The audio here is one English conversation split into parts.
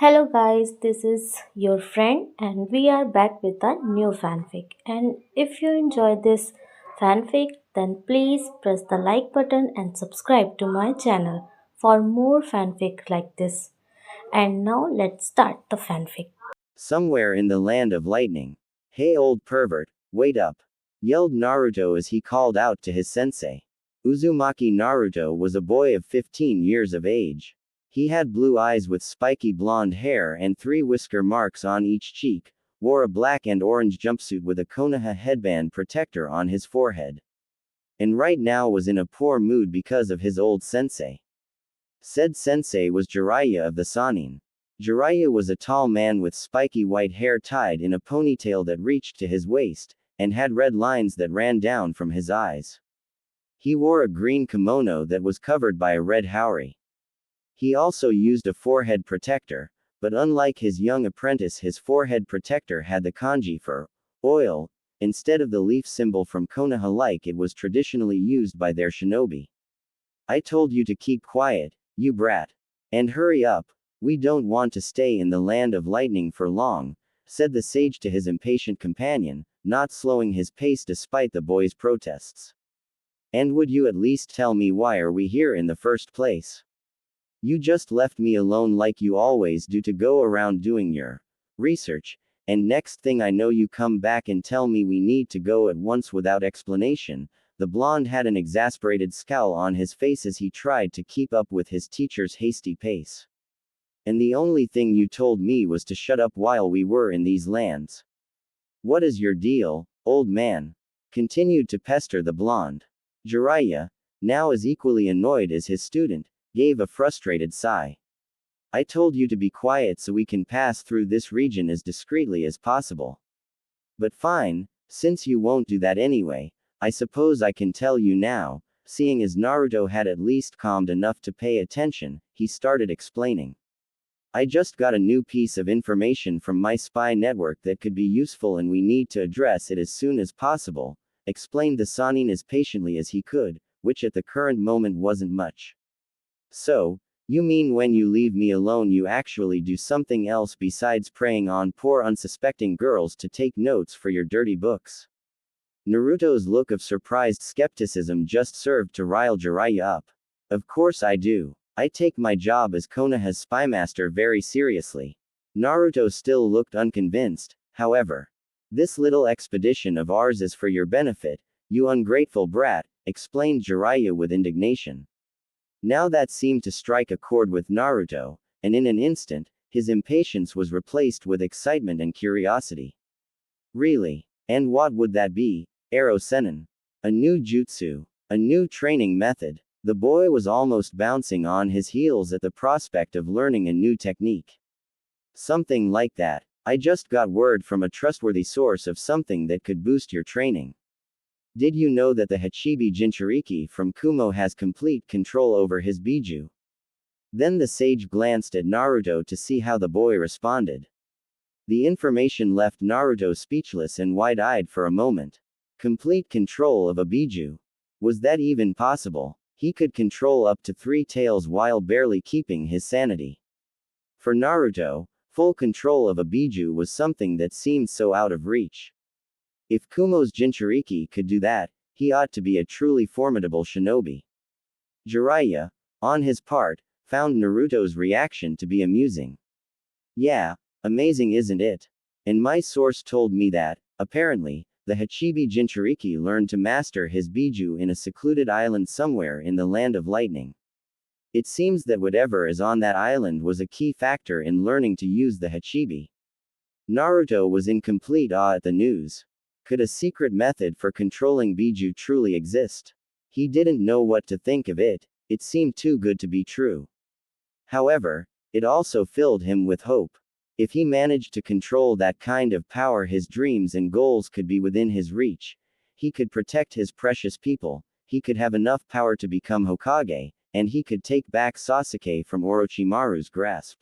Hello guys, this is your friend and we are back with a new fanfic. And if you enjoy this fanfic, then please press the like button and subscribe to my channel for more fanfic like this. And now let's start the fanfic. Somewhere in the land of lightning. Hey old pervert, wait up! Yelled Naruto as he called out to his sensei. Uzumaki Naruto was a boy of 15 years of age. He had blue eyes with spiky blonde hair and three whisker marks on each cheek, wore a black and orange jumpsuit with a Konoha headband protector on his forehead. And right now was in a poor mood because of his old sensei. Said sensei was Jiraiya of the Sanin. Jiraiya was a tall man with spiky white hair tied in a ponytail that reached to his waist, and had red lines that ran down from his eyes. He wore a green kimono that was covered by a red haori. He also used a forehead protector, but unlike his young apprentice, his forehead protector had the kanji for oil, instead of the leaf symbol from Konoha like it was traditionally used by their shinobi. I told you to keep quiet, you brat. And hurry up, we don't want to stay in the land of lightning for long, said the sage to his impatient companion, not slowing his pace despite the boy's protests. And would you at least tell me why are we here in the first place? You just left me alone like you always do to go around doing your research, and next thing I know you come back and tell me we need to go at once without explanation. The blonde had an exasperated scowl on his face as he tried to keep up with his teacher's hasty pace. And the only thing you told me was to shut up while we were in these lands. What is your deal, old man? Continued to pester the blonde. Jiraiya, now as equally annoyed as his student, gave a frustrated sigh. I told you to be quiet so we can pass through this region as discreetly as possible. But fine, since you won't do that anyway, I suppose I can tell you now. Seeing as Naruto had at least calmed enough to pay attention, he started explaining. I just got a new piece of information from my spy network that could be useful and we need to address it as soon as possible, explained the Sanin as patiently as he could, which at the current moment wasn't much. So, you mean when you leave me alone you actually do something else besides preying on poor unsuspecting girls to take notes for your dirty books? Naruto's look of surprised skepticism just served to rile Jiraiya up. Of course I do. I take my job as Konoha's spymaster very seriously. Naruto still looked unconvinced, however. This little expedition of ours is for your benefit, you ungrateful brat, explained Jiraiya with indignation. Now that seemed to strike a chord with Naruto, and in an instant, his impatience was replaced with excitement and curiosity. Really? And what would that be? Arrow Senin. A new jutsu. A new training method. The boy was almost bouncing on his heels at the prospect of learning a new technique. Something like that. I just got word from a trustworthy source of something that could boost your training. Did you know that the Hachibi Jinchuriki from Kumo has complete control over his Biju? Then the sage glanced at Naruto to see how the boy responded. The information left Naruto speechless and wide-eyed for a moment. Complete control of a Biju. Was that even possible? He could control up to 3 tails while barely keeping his sanity. For Naruto, full control of a Biju was something that seemed so out of reach. If Kumo's Jinchuriki could do that, he ought to be a truly formidable shinobi. Jiraiya, on his part, found Naruto's reaction to be amusing. Yeah, amazing isn't it? And my source told me that, apparently, the Hachibi Jinchuriki learned to master his Biju in a secluded island somewhere in the land of lightning. It seems that whatever is on that island was a key factor in learning to use the Hachibi. Naruto was in complete awe at the news. Could a secret method for controlling Biju truly exist? He didn't know what to think of it, it seemed too good to be true. However, it also filled him with hope. If he managed to control that kind of power, his dreams and goals could be within his reach. He could protect his precious people, he could have enough power to become Hokage, and he could take back Sasuke from Orochimaru's grasp.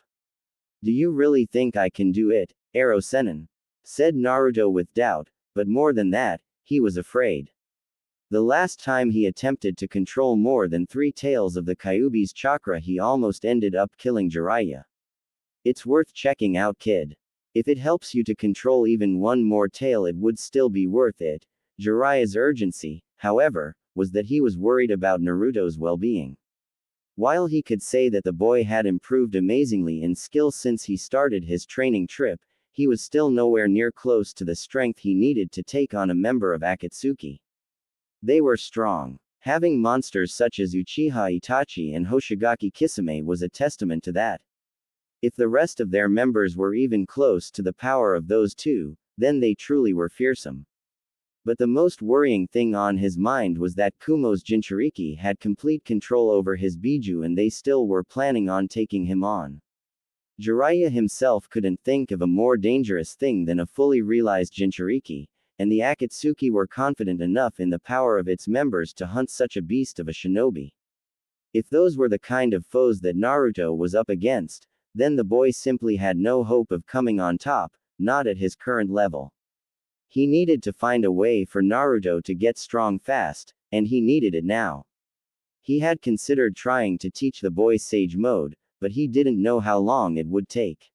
Do you really think I can do it, Arrow Senin? Said Naruto with doubt, but more than that, he was afraid. The last time he attempted to control more than 3 tails of the Kyuubi's chakra he almost ended up killing Jiraiya. It's worth checking out, kid. If it helps you to control even one more tail, it would still be worth it. Jiraiya's urgency, however, was that he was worried about Naruto's well-being. While he could say that the boy had improved amazingly in skill since he started his training trip, he was still nowhere near close to the strength he needed to take on a member of Akatsuki. They were strong. Having monsters such as Uchiha Itachi and Hoshigaki Kisame was a testament to that. If the rest of their members were even close to the power of those two, then they truly were fearsome. But the most worrying thing on his mind was that Kumo's Jinchuriki had complete control over his Biju and they still were planning on taking him on. Jiraiya himself couldn't think of a more dangerous thing than a fully realized Jinchuriki, and the Akatsuki were confident enough in the power of its members to hunt such a beast of a shinobi. If those were the kind of foes that Naruto was up against, then the boy simply had no hope of coming on top, not at his current level. He needed to find a way for Naruto to get strong fast, and he needed it now. He had considered trying to teach the boy Sage Mode, but he didn't know how long it would take.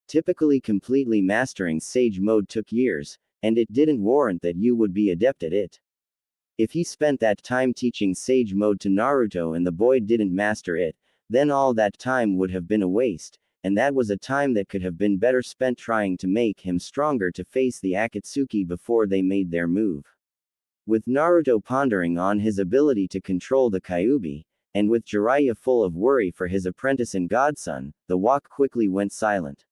Typically, completely mastering Sage Mode took years, and it didn't warrant that you would be adept at it. If he spent that time teaching Sage Mode to Naruto and the boy didn't master it, then all that time would have been a waste, and that was a time that could have been better spent trying to make him stronger to face the Akatsuki before they made their move. With Naruto pondering on his ability to control the Kyuubi, and with Jiraiya full of worry for his apprentice and godson, the walk quickly went silent.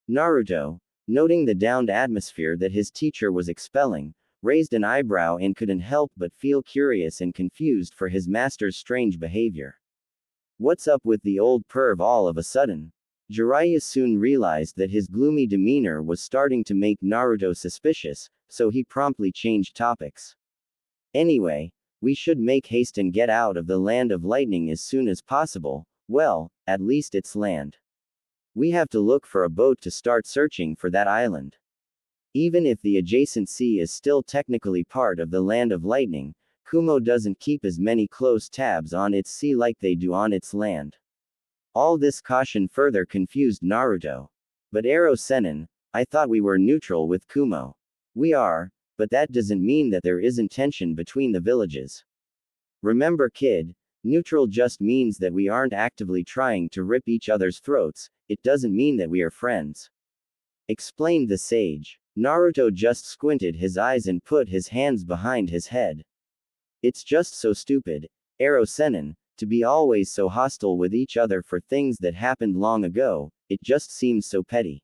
Naruto, noting the downed atmosphere that his teacher was expelling, raised an eyebrow and couldn't help but feel curious and confused for his master's strange behavior. What's up with the old perv all of a sudden? Jiraiya soon realized that his gloomy demeanor was starting to make Naruto suspicious, so he promptly changed topics. Anyway, we should make haste and get out of the land of lightning as soon as possible. Well, at least it's land. We have to look for a boat to start searching for that island. Even if the adjacent sea is still technically part of the land of lightning, Kumo doesn't keep as many close tabs on its sea like they do on its land. All this caution further confused Naruto. But Ero Sennin, I thought we were neutral with Kumo. We are, but that doesn't mean that there isn't tension between the villages. Remember, kid, neutral just means that we aren't actively trying to rip each other's throats, it doesn't mean that we are friends. Explained the sage. Naruto just squinted his eyes and put his hands behind his head. It's just so stupid, Ero Sennin, to be always so hostile with each other for things that happened long ago, it just seems so petty.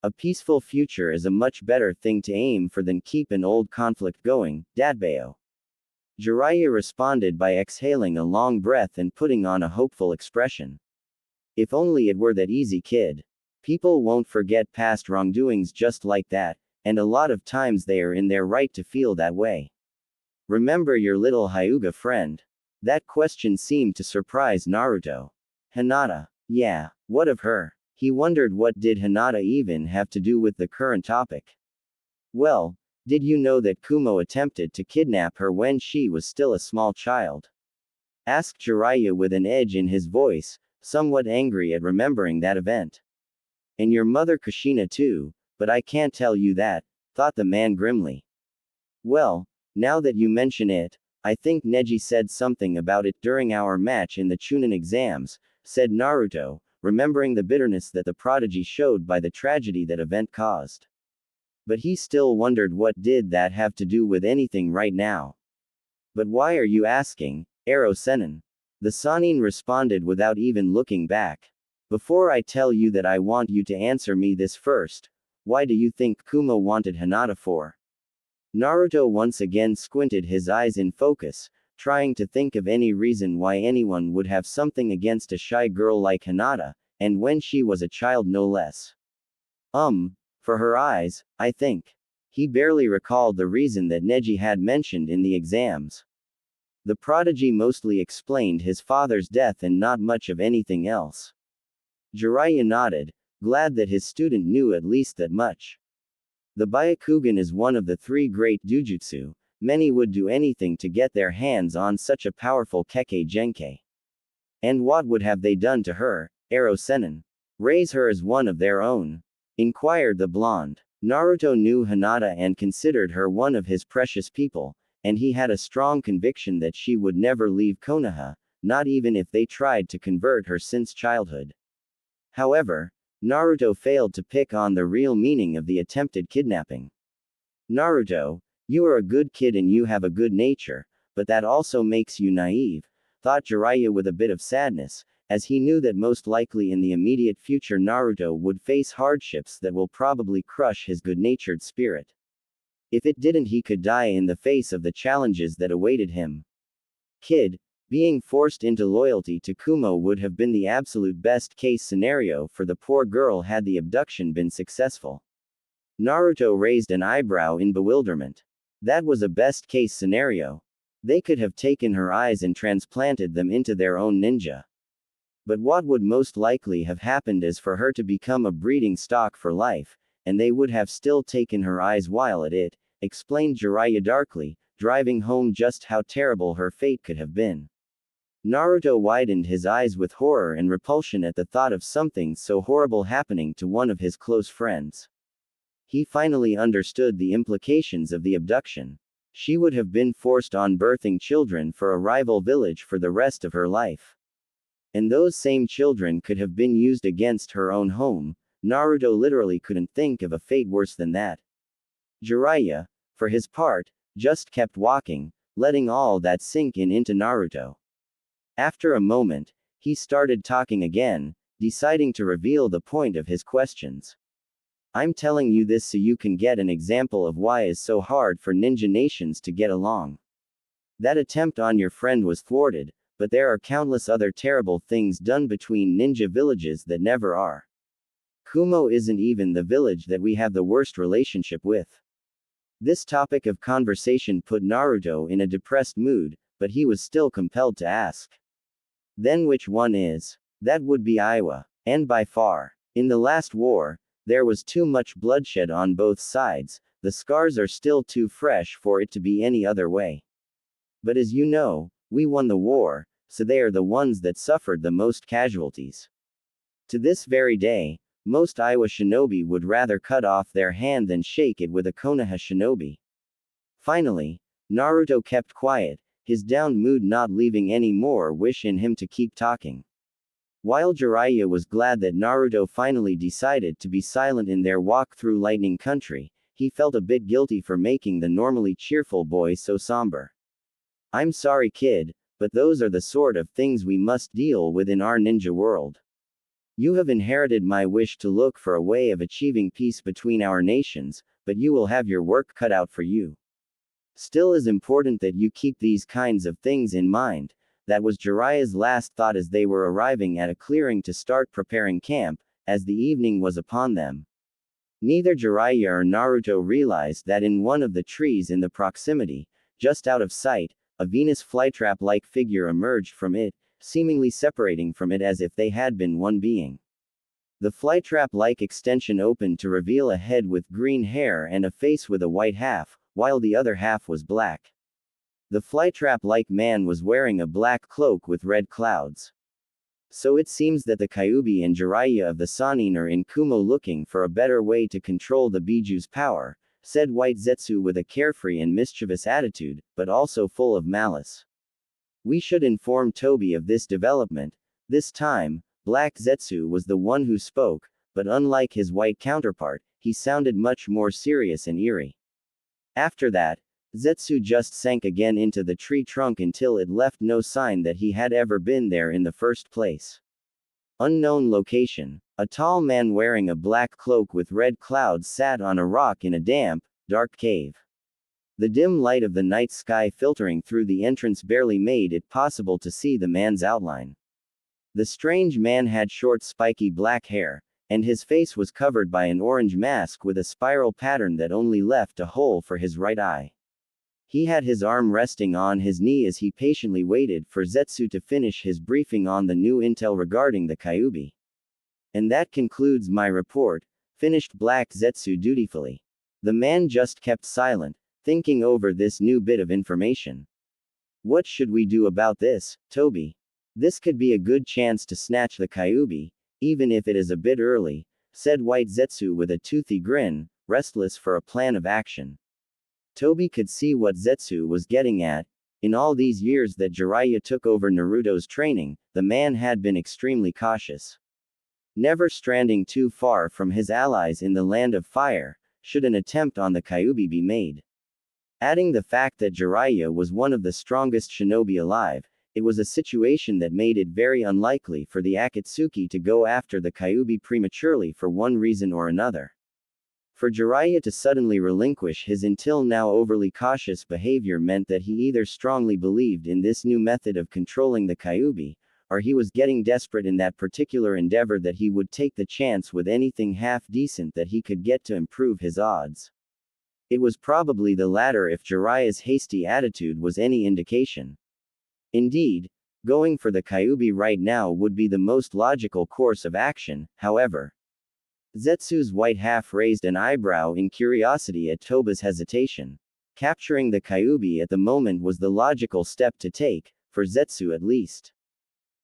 A peaceful future is a much better thing to aim for than keep an old conflict going, Dadbeo. Jiraiya responded by exhaling a long breath and putting on a hopeful expression. If only it were that easy, kid. People won't forget past wrongdoings just like that, and a lot of times they are in their right to feel that way. Remember your little Hyuga friend? That question seemed to surprise Naruto. Hinata. Yeah, what of her? He wondered what did Hinata even have to do with the current topic. Well, did you know that Kumo attempted to kidnap her when she was still a small child? Asked Jiraiya with an edge in his voice, somewhat angry at remembering that event. And your mother Kushina too, but I can't tell you that, thought the man grimly. Well, now that you mention it, I think Neji said something about it during our match in the Chunin exams, said Naruto, remembering the bitterness that the prodigy showed by the tragedy that event caused. But he still wondered what did that have to do with anything right now. But why are you asking, Ero Sennin? The Sannin responded without even looking back. Before I tell you that, I want you to answer me this first. Why do you think Kumo wanted Hinata for? Naruto once again squinted his eyes in focus, trying to think of any reason why anyone would have something against a shy girl like Hinata, and when she was a child no less. For her eyes, I think. He barely recalled the reason that Neji had mentioned in the exams. The prodigy mostly explained his father's death and not much of anything else. Jiraiya nodded, glad that his student knew at least that much. The Byakugan is one of the three great Dujutsu. Many would do anything to get their hands on such a powerful Kekkei Genkai. And what would have they done to her, Ero Sennin? Raise her as one of their own? Inquired the blonde. Naruto knew Hinata and considered her one of his precious people, and he had a strong conviction that she would never leave Konoha, not even if they tried to convert her since childhood. However, Naruto failed to pick on the real meaning of the attempted kidnapping. Naruto, you are a good kid and you have a good nature, but that also makes you naive, thought Jiraiya with a bit of sadness, as he knew that most likely in the immediate future Naruto would face hardships that will probably crush his good-natured spirit. If it didn't, he could die in the face of the challenges that awaited him. Kid, being forced into loyalty to Kumo would have been the absolute best-case scenario for the poor girl had the abduction been successful. Naruto raised an eyebrow in bewilderment. That was a best-case scenario. They could have taken her eyes and transplanted them into their own ninja. But what would most likely have happened is for her to become a breeding stock for life, and they would have still taken her eyes while at it, explained Jiraiya darkly, driving home just how terrible her fate could have been. Naruto widened his eyes with horror and repulsion at the thought of something so horrible happening to one of his close friends. He finally understood the implications of the abduction. She would have been forced on birthing children for a rival village for the rest of her life. And those same children could have been used against her own home. Naruto literally couldn't think of a fate worse than that. Jiraiya, for his part, just kept walking, letting all that sink in into Naruto. After a moment, he started talking again, deciding to reveal the point of his questions. I'm telling you this so you can get an example of why it's so hard for ninja nations to get along. That attempt on your friend was thwarted, but there are countless other terrible things done between ninja villages that never are. Kumo isn't even the village that we have the worst relationship with. This topic of conversation put Naruto in a depressed mood, but he was still compelled to ask. Then which one is? That would be Iowa. And by far. In the last war, there was too much bloodshed on both sides, the scars are still too fresh for it to be any other way. But as you know, we won the war, so they are the ones that suffered the most casualties. To this very day, most Iowa shinobi would rather cut off their hand than shake it with a Konoha shinobi. Finally, Naruto kept quiet, his down mood not leaving any more wish in him to keep talking. While Jiraiya was glad that Naruto finally decided to be silent in their walk through Lightning Country, he felt a bit guilty for making the normally cheerful boy so somber. I'm sorry kid, but those are the sort of things we must deal with in our ninja world. You have inherited my wish to look for a way of achieving peace between our nations, but you will have your work cut out for you. Still is important that you keep these kinds of things in mind. That was Jiraiya's last thought as they were arriving at a clearing to start preparing camp, as the evening was upon them. Neither Jiraiya or Naruto realized that in one of the trees in the proximity, just out of sight, a Venus flytrap-like figure emerged from it, seemingly separating from it as if they had been one being. The flytrap-like extension opened to reveal a head with green hair and a face with a white half, while the other half was black. The flytrap-like man was wearing a black cloak with red clouds. So it seems that the Kyuubi and Jiraiya of the Sannin are in Kumo looking for a better way to control the Biju's power, said White Zetsu with a carefree and mischievous attitude, but also full of malice. We should inform Tobi of this development. This time, Black Zetsu was the one who spoke, but unlike his white counterpart, he sounded much more serious and eerie. After that, Zetsu just sank again into the tree trunk until it left no sign that he had ever been there in the first place. Unknown location. A tall man wearing a black cloak with red clouds sat on a rock in a damp, dark cave. The dim light of the night sky filtering through the entrance barely made it possible to see the man's outline. The strange man had short spiky black hair, and his face was covered by an orange mask with a spiral pattern that only left a hole for his right eye. He had his arm resting on his knee as he patiently waited for Zetsu to finish his briefing on the new intel regarding the Kyuubi. And that concludes my report, finished Black Zetsu dutifully. The man just kept silent, thinking over this new bit of information. What should we do about this, Tobi? This could be a good chance to snatch the Kyuubi. even if it is a bit early, said White Zetsu with a toothy grin, restless for a plan of action. Toby could see what Zetsu was getting at. In all these years that Jiraiya took over Naruto's training, the man had been extremely cautious. Never stranding too far from his allies in the Land of Fire, should an attempt on the Kyuubi be made. Adding the fact that Jiraiya was one of the strongest shinobi alive, it was a situation that made it very unlikely for the Akatsuki to go after the Kyuubi prematurely for one reason or another. For Jiraiya to suddenly relinquish his until now overly cautious behavior meant that he either strongly believed in this new method of controlling the Kyuubi, or he was getting desperate in that particular endeavor that he would take the chance with anything half decent that he could get to improve his odds. It was probably the latter if Jiraiya's hasty attitude was any indication. Indeed, going for the Kyuubi right now would be the most logical course of action, however. Zetsu's white half raised an eyebrow in curiosity at Toba's hesitation. Capturing the Kyuubi at the moment was the logical step to take, for Zetsu at least.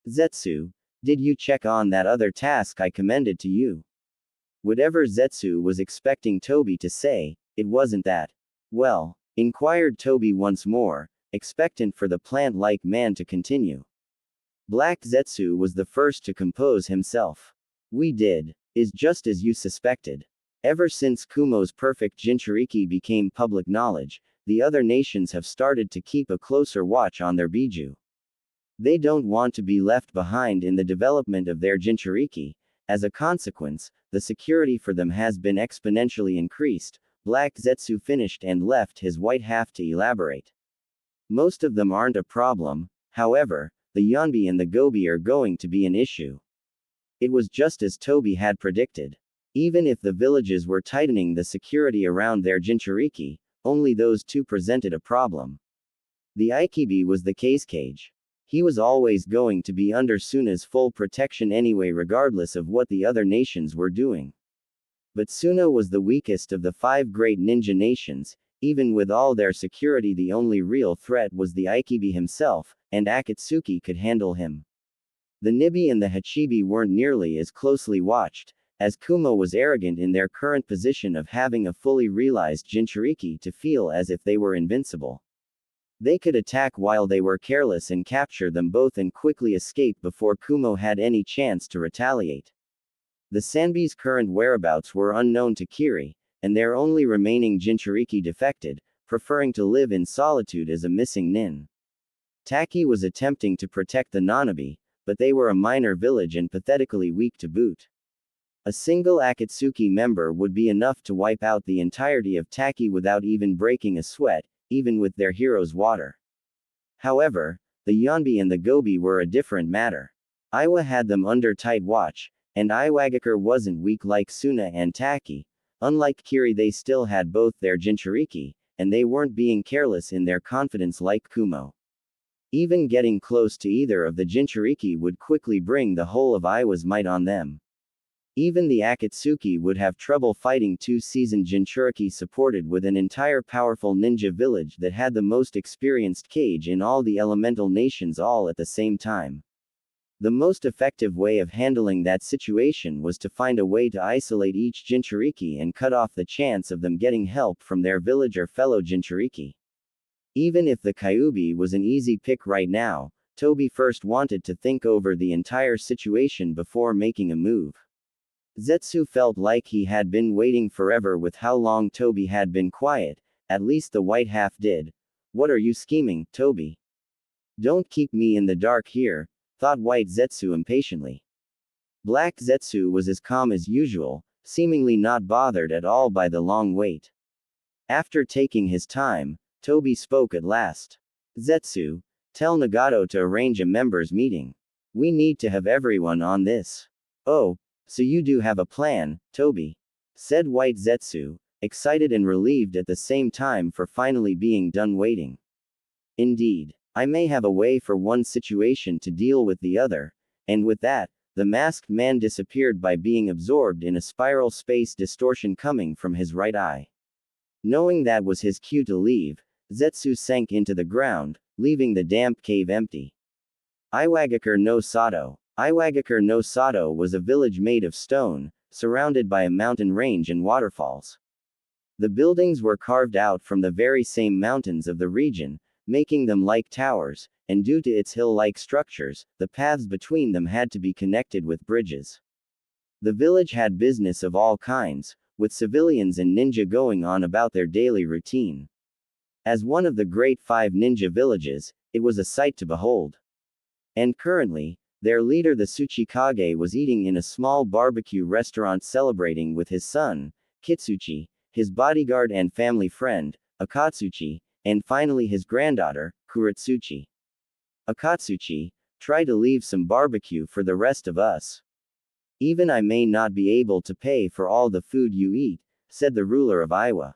Zetsu, did you check on that other task I commended to you? Whatever Zetsu was expecting Toby to say, it wasn't that. Well, inquired Toby once more, expectant for the plant-like man to continue. Black Zetsu was the first to compose himself. We did. Is just as you suspected. Ever since Kumo's perfect Jinchuriki became public knowledge, the other nations have started to keep a closer watch on their Biju. They don't want to be left behind in the development of their Jinchuriki. As a consequence, the security for them has been exponentially increased. Black Zetsu finished and left his white half to elaborate. Most of them aren't a problem, however, the Yonbi and the Gobi are going to be an issue. It was just as Toby had predicted. Even if the villages were tightening the security around their Jinchuriki, only those two presented a problem. The Ikibi was the case cage. He was always going to be under Suna's full protection anyway regardless of what the other nations were doing. But Suna was the weakest of the 5 great ninja nations. Even with all their security, the only real threat was the Ikibi himself, and Akatsuki could handle him. The Nibi and the Hachibi weren't nearly as closely watched, as Kumo was arrogant in their current position of having a fully realized Jinchuriki to feel as if they were invincible. They could attack while they were careless and capture them both and quickly escape before Kumo had any chance to retaliate. The Sanbi's current whereabouts were unknown to Kiri, and their only remaining Jinchuriki defected, preferring to live in solitude as a missing nin. Taki was attempting to protect the Nanabi, but they were a minor village and pathetically weak to boot. A single Akatsuki member would be enough to wipe out the entirety of Taki without even breaking a sweat, even with their hero's water. However, the Yonbi and the Gobi were a different matter. Iwa had them under tight watch, and Iwagakure wasn't weak like Suna and Taki. Unlike Kiri, they still had both their Jinchuriki, and they weren't being careless in their confidence like Kumo. Even getting close to either of the Jinchuriki would quickly bring the whole of Iwa's might on them. Even the Akatsuki would have trouble fighting 2 seasoned Jinchuriki supported with an entire powerful ninja village that had the most experienced kage in all the elemental nations all at the same time. The most effective way of handling that situation was to find a way to isolate each Jinchuriki and cut off the chance of them getting help from their village or fellow Jinchuriki. Even if the Kyuubi was an easy pick right now, Toby first wanted to think over the entire situation before making a move. Zetsu felt like he had been waiting forever with how long Toby had been quiet, at least the white half did. What are you scheming, Toby? Don't keep me in the dark here, thought White Zetsu impatiently. Black Zetsu was as calm as usual, seemingly not bothered at all by the long wait. After taking his time, Toby spoke at last. Zetsu, tell Nagato to arrange a members' meeting. We need to have everyone on this. Oh, so you do have a plan, Toby? Said White Zetsu, excited and relieved at the same time for finally being done waiting. Indeed, I may have a way for one situation to deal with the other, and with that, the masked man disappeared by being absorbed in a spiral space distortion coming from his right eye. Knowing that was his cue to leave, Zetsu sank into the ground, leaving the damp cave empty. Iwagakure no Sato. Iwagakure no Sato was a village made of stone, surrounded by a mountain range and waterfalls. The buildings were carved out from the very same mountains of the region, making them like towers, and due to its hill-like structures, the paths between them had to be connected with bridges. The village had business of all kinds, with civilians and ninja going on about their daily routine. As one of the great 5 ninja villages, it was a sight to behold. And currently, their leader the Tsuchikage was eating in a small barbecue restaurant celebrating with his son, Kitsuchi, his bodyguard and family friend, Akatsuchi, and finally his granddaughter, Kuretsuchi. Akatsuchi, try to leave some barbecue for the rest of us. Even I may not be able to pay for all the food you eat, said the ruler of Iwa.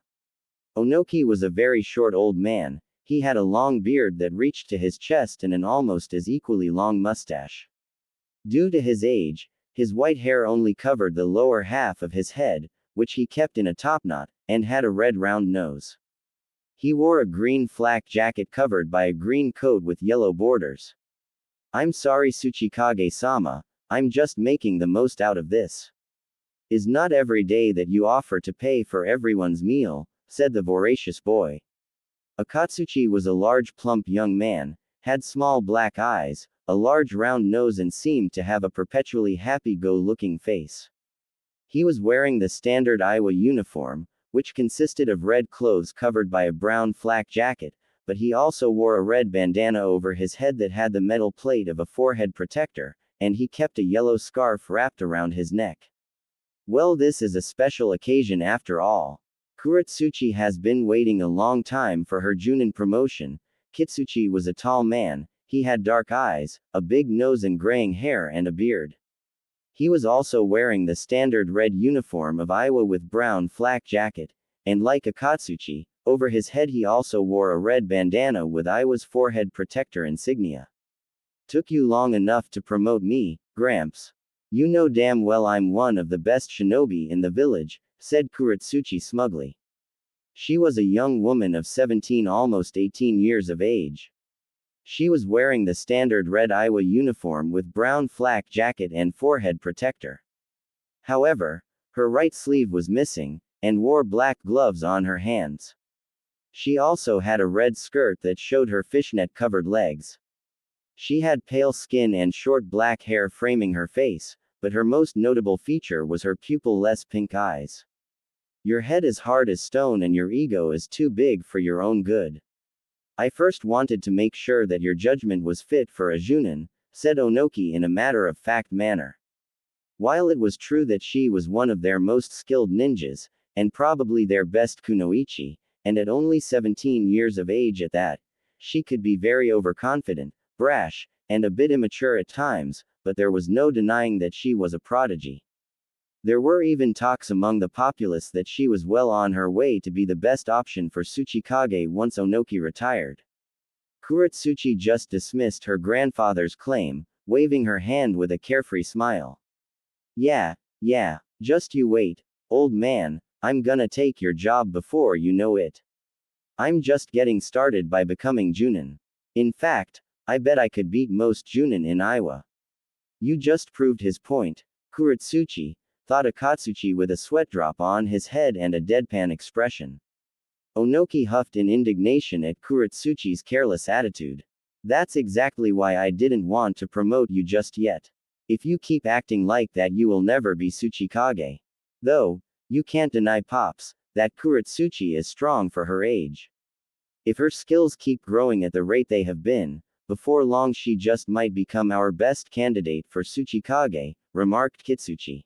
Onoki was a very short old man. He had a long beard that reached to his chest and an almost as equally long mustache. Due to his age, his white hair only covered the lower half of his head, which he kept in a topknot, and had a red round nose. He wore a green flak jacket covered by a green coat with yellow borders. I'm sorry Tsuchikage-sama, I'm just making the most out of this. Is not every day that you offer to pay for everyone's meal, said the voracious boy. Akatsuchi was a large plump young man, had small black eyes, a large round nose and seemed to have a perpetually happy-go-looking face. He was wearing the standard Iowa uniform, which consisted of red clothes covered by a brown flak jacket, but he also wore a red bandana over his head that had the metal plate of a forehead protector, and he kept a yellow scarf wrapped around his neck. Well, this is a special occasion after all. Kuretsuchi has been waiting a long time for her Junin promotion. Kitsuchi was a tall man, he had dark eyes, a big nose and graying hair and a beard. He was also wearing the standard red uniform of Iowa with brown flak jacket, and like Akatsuchi, over his head he also wore a red bandana with Iowa's forehead protector insignia. Took you long enough to promote me, Gramps. You know damn well I'm one of the best shinobi in the village, said Kuretsuchi smugly. She was a young woman of 17, almost 18 years of age. She was wearing the standard red Iowa uniform with brown flak jacket and forehead protector. However, her right sleeve was missing, and wore black gloves on her hands. She also had a red skirt that showed her fishnet-covered legs. She had pale skin and short black hair framing her face, but her most notable feature was her pupil-less pink eyes. Your head is hard as stone and your ego is too big for your own good. I first wanted to make sure that your judgment was fit for a Junin, said Onoki in a matter-of-fact manner. While it was true that she was one of their most skilled ninjas, and probably their best kunoichi, and at only 17 years of age at that, she could be very overconfident, brash, and a bit immature at times, but there was no denying that she was a prodigy. There were even talks among the populace that she was well on her way to be the best option for Tsuchikage once Onoki retired. Kuretsuchi just dismissed her grandfather's claim, waving her hand with a carefree smile. Yeah, just you wait, old man, I'm gonna take your job before you know it. I'm just getting started by becoming Junin. In fact, I bet I could beat most Junin in Iowa. You just proved his point, Kuretsuchi, thought Akatsuchi with a sweat drop on his head and a deadpan expression. Onoki huffed in indignation at Kuretsuchi's careless attitude. That's exactly why I didn't want to promote you just yet. If you keep acting like that you will never be Tsuchikage. Though, you can't deny Pops, that Kuretsuchi is strong for her age. If her skills keep growing at the rate they have been, before long she just might become our best candidate for Tsuchikage, remarked Kitsuchi.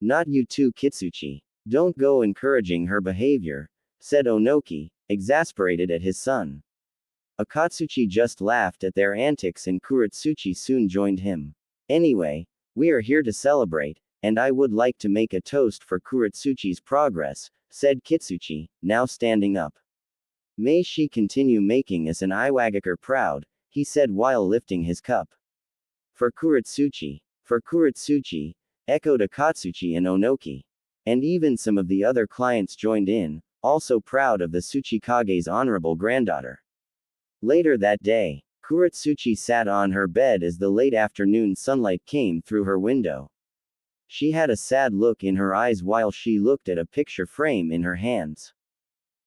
Not you too, Kitsuchi. Don't go encouraging her behavior, said Onoki, exasperated at his son. Akatsuchi just laughed at their antics and Kuretsuchi soon joined him. Anyway, we are here to celebrate, and I would like to make a toast for Kuretsuchi's progress, said Kitsuchi, now standing up. May she continue making us an Iwagakure proud, he said while lifting his cup. For Kuretsuchi, echoed Akatsuchi and Onoki. And even some of the other clients joined in, also proud of the Tsuchikage's honorable granddaughter. Later that day, Kuretsuchi sat on her bed as the late afternoon sunlight came through her window. She had a sad look in her eyes while she looked at a picture frame in her hands.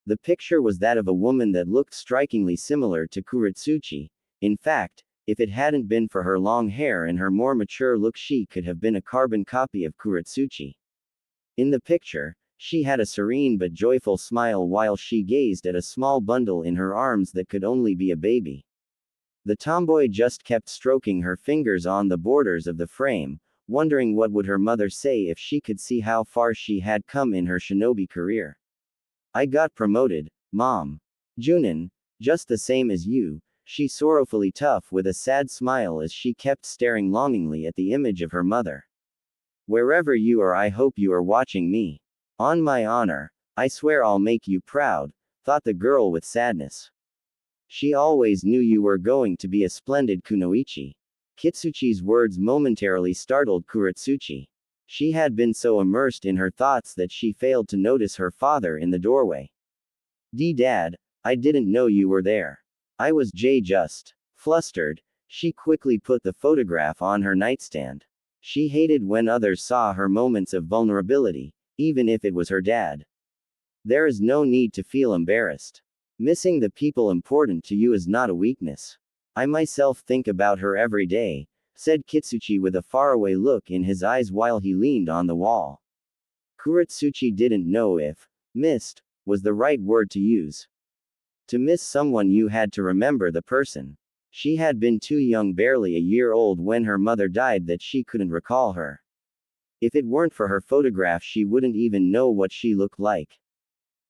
The picture was that of a woman that looked strikingly similar to Kuretsuchi. In fact, if it hadn't been for her long hair and her more mature look, she could have been a carbon copy of Kuretsuchi. In the picture, she had a serene but joyful smile while she gazed at a small bundle in her arms that could only be a baby. The tomboy just kept stroking her fingers on the borders of the frame, wondering what would her mother say if she could see how far she had come in her shinobi career. I got promoted, Mom. Junin, just the same as you, she sorrowfully tough with a sad smile as she kept staring longingly at the image of her mother. Wherever you are, I hope you are watching me. On my honor, I swear I'll make you proud, thought the girl with sadness. She always knew you were going to be a splendid kunoichi. Kitsuchi's words momentarily startled Kuretsuchi. She had been so immersed in her thoughts that she failed to notice her father in the doorway. Dad, I didn't know you were there. I was just flustered. She quickly put the photograph on her nightstand. She hated when others saw her moments of vulnerability, even if it was her dad. There is no need to feel embarrassed. Missing the people important to you is not a weakness. I myself think about her every day, said Kitsuchi with a faraway look in his eyes while he leaned on the wall. Kuretsuchi didn't know if missed was the right word to use. To miss someone, you had to remember the person. She had been too young, barely a year old, when her mother died, that she couldn't recall her. If it weren't for her photograph, she wouldn't even know what she looked like.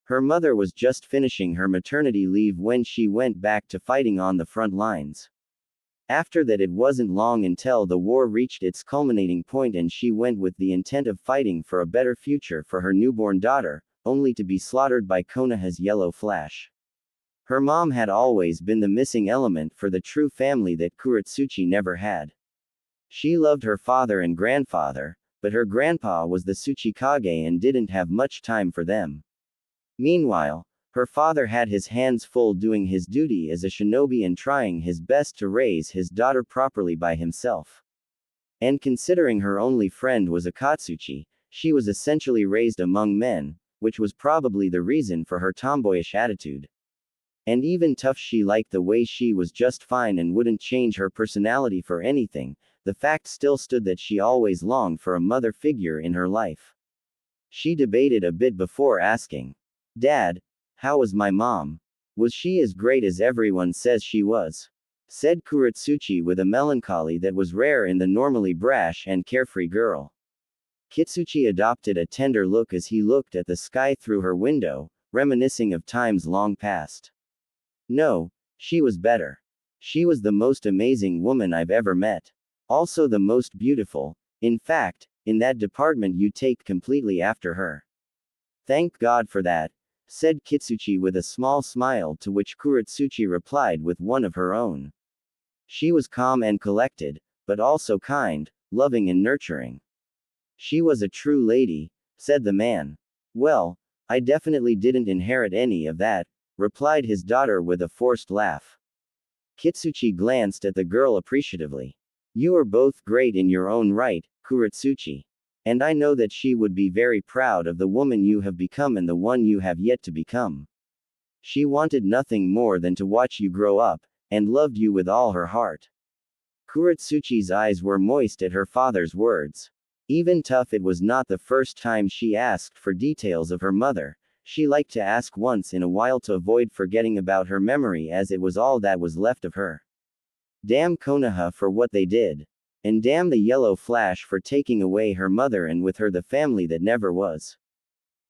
Her mother was just finishing her maternity leave when she went back to fighting on the front lines. After that, it wasn't long until the war reached its culminating point and she went with the intent of fighting for a better future for her newborn daughter, only to be slaughtered by Konoha's yellow flash. Her mom had always been the missing element for the true family that Kuretsuchi never had. She loved her father and grandfather, but her grandpa was the Tsuchikage and didn't have much time for them. Meanwhile, her father had his hands full doing his duty as a shinobi and trying his best to raise his daughter properly by himself. And considering her only friend was Akatsuchi, she was essentially raised among men, which was probably the reason for her tomboyish attitude. And even tough she liked the way she was just fine and wouldn't change her personality for anything, the fact still stood that she always longed for a mother figure in her life. She debated a bit before asking, Dad, how was my mom? Was she as great as everyone says she was? Said Kuretsuchi with a melancholy that was rare in the normally brash and carefree girl. Kitsuchi adopted a tender look as he looked at the sky through her window, reminiscing of times long past. No, she was better. She was the most amazing woman I've ever met. Also the most beautiful. In fact, in that department you take completely after her. Thank God for that, said Kitsuchi with a small smile, to which Kuretsuchi replied with one of her own. She was calm and collected, but also kind, loving and nurturing. She was a true lady, said the man. Well, I definitely didn't inherit any of that, replied his daughter with a forced laugh. Kitsuchi glanced at the girl appreciatively. You are both great in your own right, Kuretsuchi. And I know that she would be very proud of the woman you have become and the one you have yet to become. She wanted nothing more than to watch you grow up, and loved you with all her heart. Kuretsuchi's eyes were moist at her father's words. Even tough, it was not the first time she asked for details of her mother. She liked to ask once in a while to avoid forgetting about her memory, as it was all that was left of her. Damn Konoha for what they did. And damn the yellow flash for taking away her mother and with her the family that never was.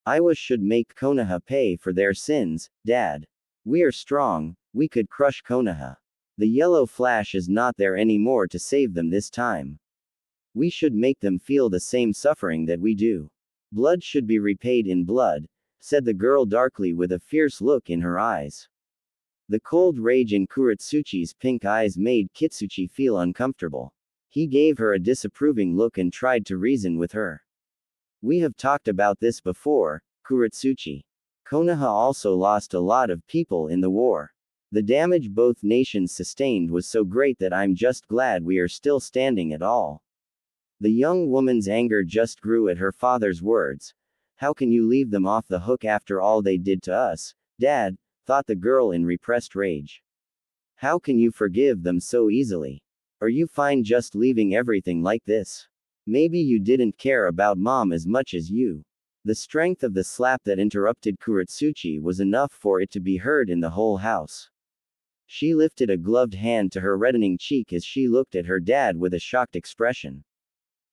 Iwa should make Konoha pay for their sins, Dad. We are strong, we could crush Konoha. The yellow flash is not there anymore to save them this time. We should make them feel the same suffering that we do. Blood should be repaid in blood, said the girl darkly with a fierce look in her eyes. The cold rage in Kuretsuchi's pink eyes made Kitsuchi feel uncomfortable. He gave her a disapproving look and tried to reason with her. We have talked about this before, Kuretsuchi. Konoha also lost a lot of people in the war. The damage both nations sustained was so great that I'm just glad we are still standing at all. The young woman's anger just grew at her father's words. How can you leave them off the hook after all they did to us, Dad? Thought the girl in repressed rage. How can you forgive them so easily? Are you fine just leaving everything like this? Maybe you didn't care about Mom as much as you. The strength of the slap that interrupted Kuratsuchi was enough for it to be heard in the whole house. She lifted a gloved hand to her reddening cheek as she looked at her dad with a shocked expression.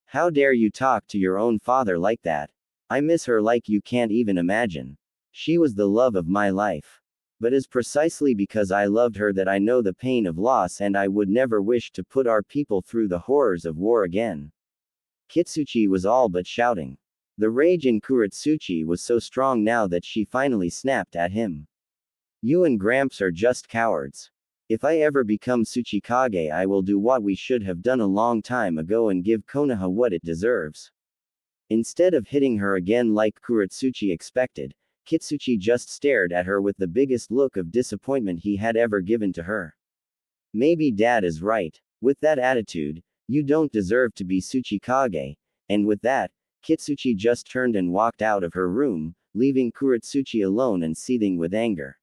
How dare you talk to your own father like that? I miss her like you can't even imagine. She was the love of my life. But it's precisely because I loved her that I know the pain of loss, and I would never wish to put our people through the horrors of war again. Kitsuchi was all but shouting. The rage in Kuratsuchi was so strong now that she finally snapped at him. You and Gramps are just cowards. If I ever become Tsuchikage, I will do what we should have done a long time ago and give Konoha what it deserves. Instead of hitting her again like Kuratsuchi expected, Kitsuchi just stared at her with the biggest look of disappointment he had ever given to her. Maybe Dad is right. With that attitude, you don't deserve to be Tsuchikage. And with that, Kitsuchi just turned and walked out of her room, leaving Kuratsuchi alone and seething with anger.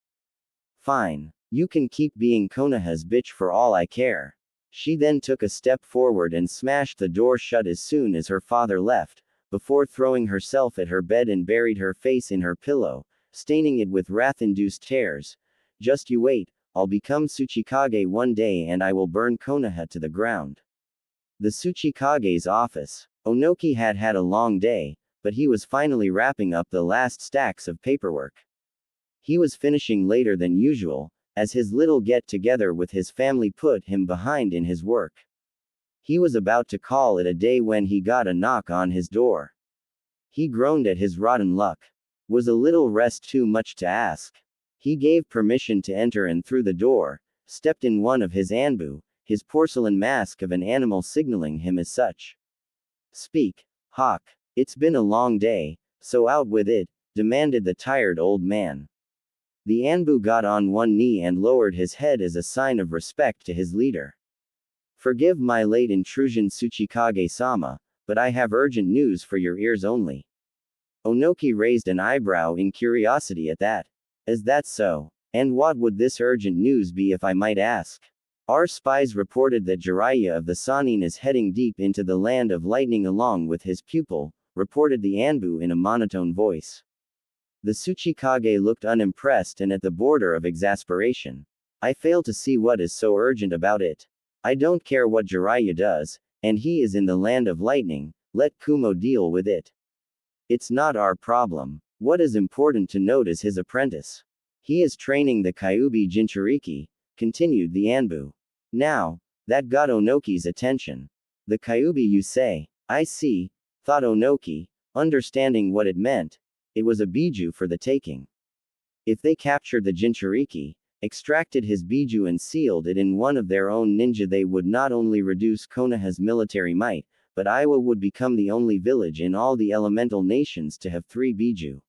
Fine. You can keep being Konoha's bitch for all I care. She then took a step forward and smashed the door shut as soon as her father left, before throwing herself at her bed and buried her face in her pillow, staining it with wrath-induced tears. Just you wait, I'll become Tsuchikage one day and I will burn Konoha to the ground. The Tsuchikage's office. Onoki had had a long day, but he was finally wrapping up the last stacks of paperwork. He was finishing later than usual, as his little get-together with his family put him behind in his work. He was about to call it a day when he got a knock on his door. He groaned at his rotten luck. Was a little rest too much to ask? He gave permission to enter and through the door, stepped in one of his anbu, his porcelain mask of an animal signaling him as such. Speak, Hawk. It's been a long day, so out with it, demanded the tired old man. The Anbu got on one knee and lowered his head as a sign of respect to his leader. Forgive my late intrusion, Tsuchikage-sama, but I have urgent news for your ears only. Onoki raised an eyebrow in curiosity at that. Is that so? And what would this urgent news be, if I might ask? Our spies reported that Jiraiya of the Sannin is heading deep into the land of lightning along with his pupil, reported the Anbu in a monotone voice. The Tsuchikage looked unimpressed and at the border of exasperation. I fail to see what is so urgent about it. I don't care what Jiraiya does, and he is in the land of lightning, let Kumo deal with it. It's not our problem. What is important to note is his apprentice. He is training the Kyuubi Jinchuriki, continued the Anbu. Now, that got Onoki's attention. The Kyuubi, you say? I see, thought Onoki, understanding what it meant. It was a biju for the taking. If they captured the Jinchuriki, extracted his biju and sealed it in one of their own ninja, they would not only reduce Konoha's military might, but Iowa would become the only village in all the elemental nations to have 3 biju.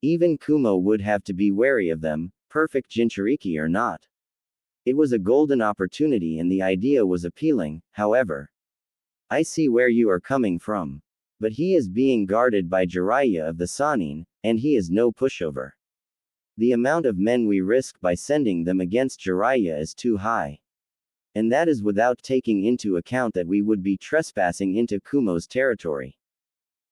Even Kumo would have to be wary of them, perfect Jinchuriki or not. It was a golden opportunity and the idea was appealing, however. I see where you are coming from. But he is being guarded by Jiraiya of the Sannin, and he is no pushover. The amount of men we risk by sending them against Jiraiya is too high. And that is without taking into account that we would be trespassing into Kumo's territory.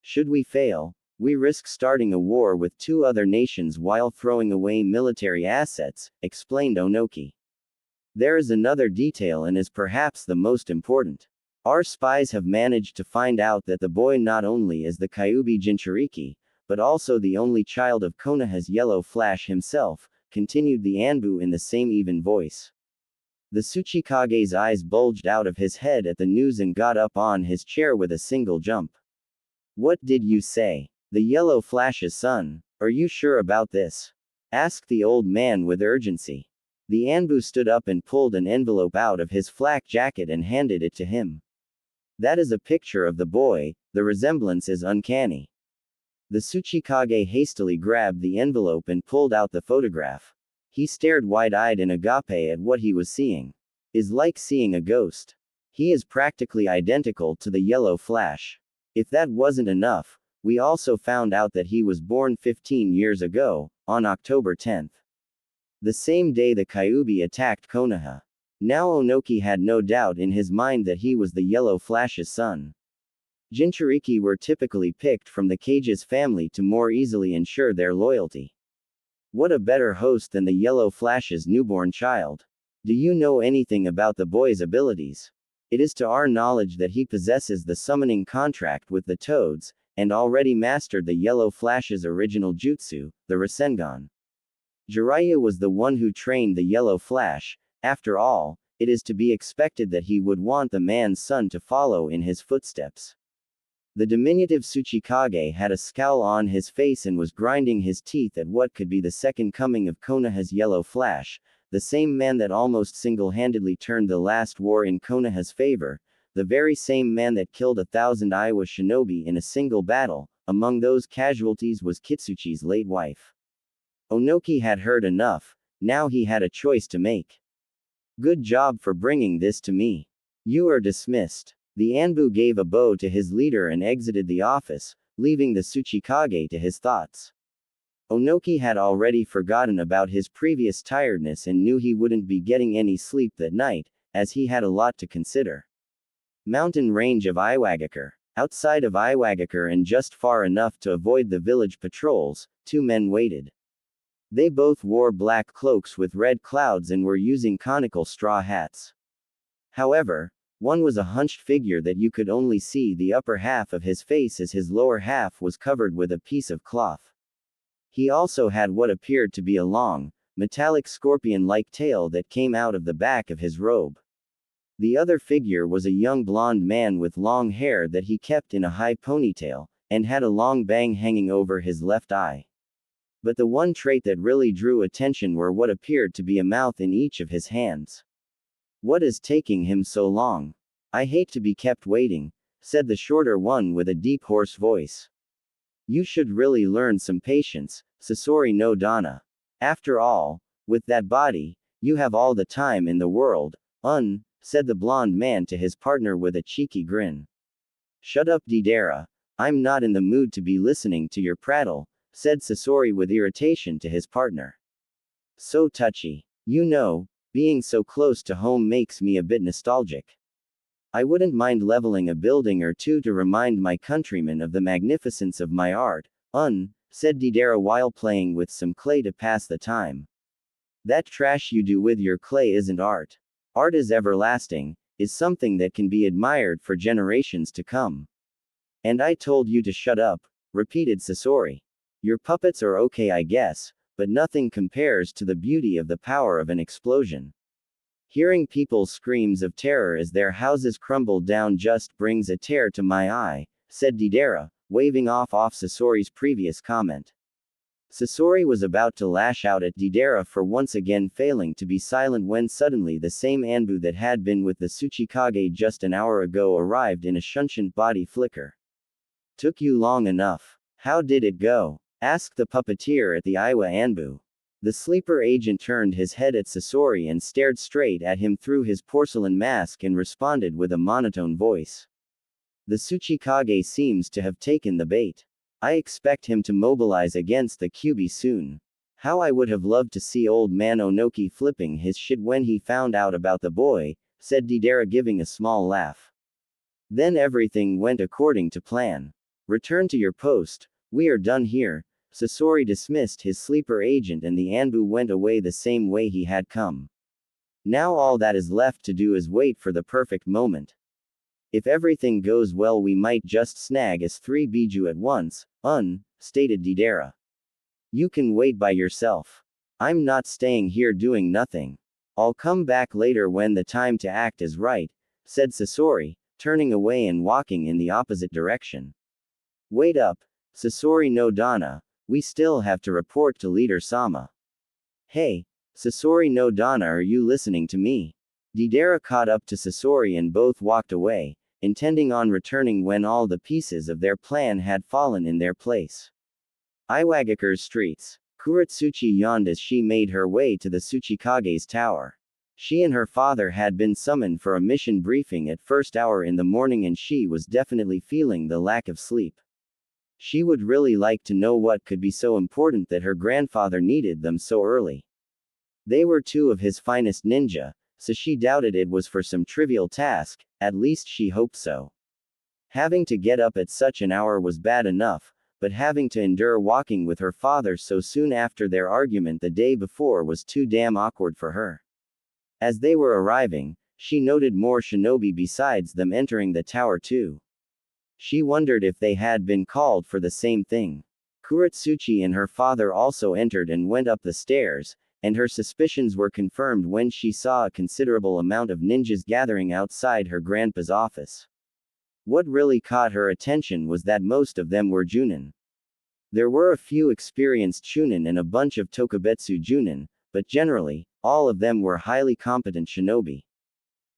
Should we fail, we risk starting a war with 2 other nations while throwing away military assets, explained Onoki. There is another detail and is perhaps the most important. Our spies have managed to find out that the boy not only is the Kyuubi Jinchuriki, but also the only child of Konoha's Yellow Flash himself, continued the Anbu in the same even voice. The Tsuchikage's eyes bulged out of his head at the news and got up on his chair with a single jump. What did you say? The Yellow Flash's son? Are you sure about this? Asked the old man with urgency. The Anbu stood up and pulled an envelope out of his flak jacket and handed it to him. That is a picture of the boy, the resemblance is uncanny. The Tsuchikage hastily grabbed the envelope and pulled out the photograph. He stared wide-eyed and agape at what he was seeing. Is like seeing a ghost. He is practically identical to the Yellow Flash. If that wasn't enough, we also found out that he was born 15 years ago, on October 10th. The same day the Kyuubi attacked Konoha. Now Onoki had no doubt in his mind that he was the Yellow Flash's son. Jinchuriki were typically picked from the Kage's family to more easily ensure their loyalty. What a better host than the Yellow Flash's newborn child. Do you know anything about the boy's abilities? It is to our knowledge that he possesses the summoning contract with the Toads, and already mastered the Yellow Flash's original jutsu, the Rasengan. Jiraiya was the one who trained the Yellow Flash. After all, it is to be expected that he would want the man's son to follow in his footsteps. The diminutive Tsuchikage had a scowl on his face and was grinding his teeth at what could be the second coming of Konoha's Yellow Flash, the same man that almost single-handedly turned the last war in Konoha's favor, the very same man that killed 1,000 Iowa shinobi in a single battle. Among those casualties was Kitsuchi's late wife. Onoki had heard enough, now he had a choice to make. Good job for bringing this to me. You are dismissed. The Anbu gave a bow to his leader and exited the office, leaving the Tsuchikage to his thoughts. Onoki had already forgotten about his previous tiredness and knew he wouldn't be getting any sleep that night, as he had a lot to consider. Mountain range of Iwagakure. Outside of Iwagakure and just far enough to avoid the village patrols, two men waited. They both wore black cloaks with red clouds and were using conical straw hats. However, one was a hunched figure that you could only see the upper half of his face as his lower half was covered with a piece of cloth. He also had what appeared to be a long, metallic scorpion-like tail that came out of the back of his robe. The other figure was a young blonde man with long hair that he kept in a high ponytail, and had a long bang hanging over his left eye. But the one trait that really drew attention were what appeared to be a mouth in each of his hands. What is taking him so long? I hate to be kept waiting, said the shorter one with a deep hoarse voice. You should really learn some patience, Sasori no Dana. After all, with that body, you have all the time in the world, said the blonde man to his partner with a cheeky grin. Shut up, Deidara. I'm not in the mood to be listening to your prattle, said Sasori with irritation to his partner. So touchy. You know, being so close to home makes me a bit nostalgic. I wouldn't mind leveling a building or two to remind my countrymen of the magnificence of my art, said Deidara while playing with some clay to pass the time. That trash you do with your clay isn't art. Art is everlasting, is something that can be admired for generations to come. And I told you to shut up, repeated Sasori. Your puppets are okay, I guess, but nothing compares to the beauty of the power of an explosion. Hearing people's screams of terror as their houses crumble down just brings a tear to my eye, said Deidara, waving off Sasori's previous comment. Sasori was about to lash out at Deidara for once again failing to be silent when suddenly the same Anbu that had been with the Tsuchikage just an hour ago arrived in a shunshin body flicker. Took you long enough. How did it go? Asked the puppeteer at the Iwa Anbu. The sleeper agent turned his head at Sasori and stared straight at him through his porcelain mask and responded with a monotone voice. The Tsuchikage seems to have taken the bait. I expect him to mobilize against the Kyuubi soon. How I would have loved to see old man Onoki flipping his shit when he found out about the boy, said Deidara giving a small laugh. Then everything went according to plan. Return to your post, we are done here. Sasori dismissed his sleeper agent and the Anbu went away the same way he had come. Now all that is left to do is wait for the perfect moment. If everything goes well we might just snag as 3 Biju at once, stated Deidara. You can wait by yourself. I'm not staying here doing nothing. I'll come back later when the time to act is right, said Sasori, turning away and walking in the opposite direction. Wait up, Sasori no Dana, we still have to report to Leader Sama. Hey, Sasori no Dana, are you listening to me? Deidara caught up to Sasori and both walked away, intending on returning when all the pieces of their plan had fallen in their place. Iwagakure's streets. Kuretsuchi yawned as she made her way to the Tsuchikage's tower. She and her father had been summoned for a mission briefing at first hour in the morning and she was definitely feeling the lack of sleep. She would really like to know what could be so important that her grandfather needed them so early. They were two of his finest ninja, so she doubted it was for some trivial task, at least she hoped so. Having to get up at such an hour was bad enough, but having to endure walking with her father so soon after their argument the day before was too damn awkward for her. As they were arriving, she noted more shinobi besides them entering the tower too. She wondered if they had been called for the same thing. Kuretsuchi and her father also entered and went up the stairs, and her suspicions were confirmed when she saw a considerable amount of ninjas gathering outside her grandpa's office. What really caught her attention was that most of them were Junin. There were a few experienced Chunin and a bunch of Tokubetsu Junin, but generally, all of them were highly competent shinobi.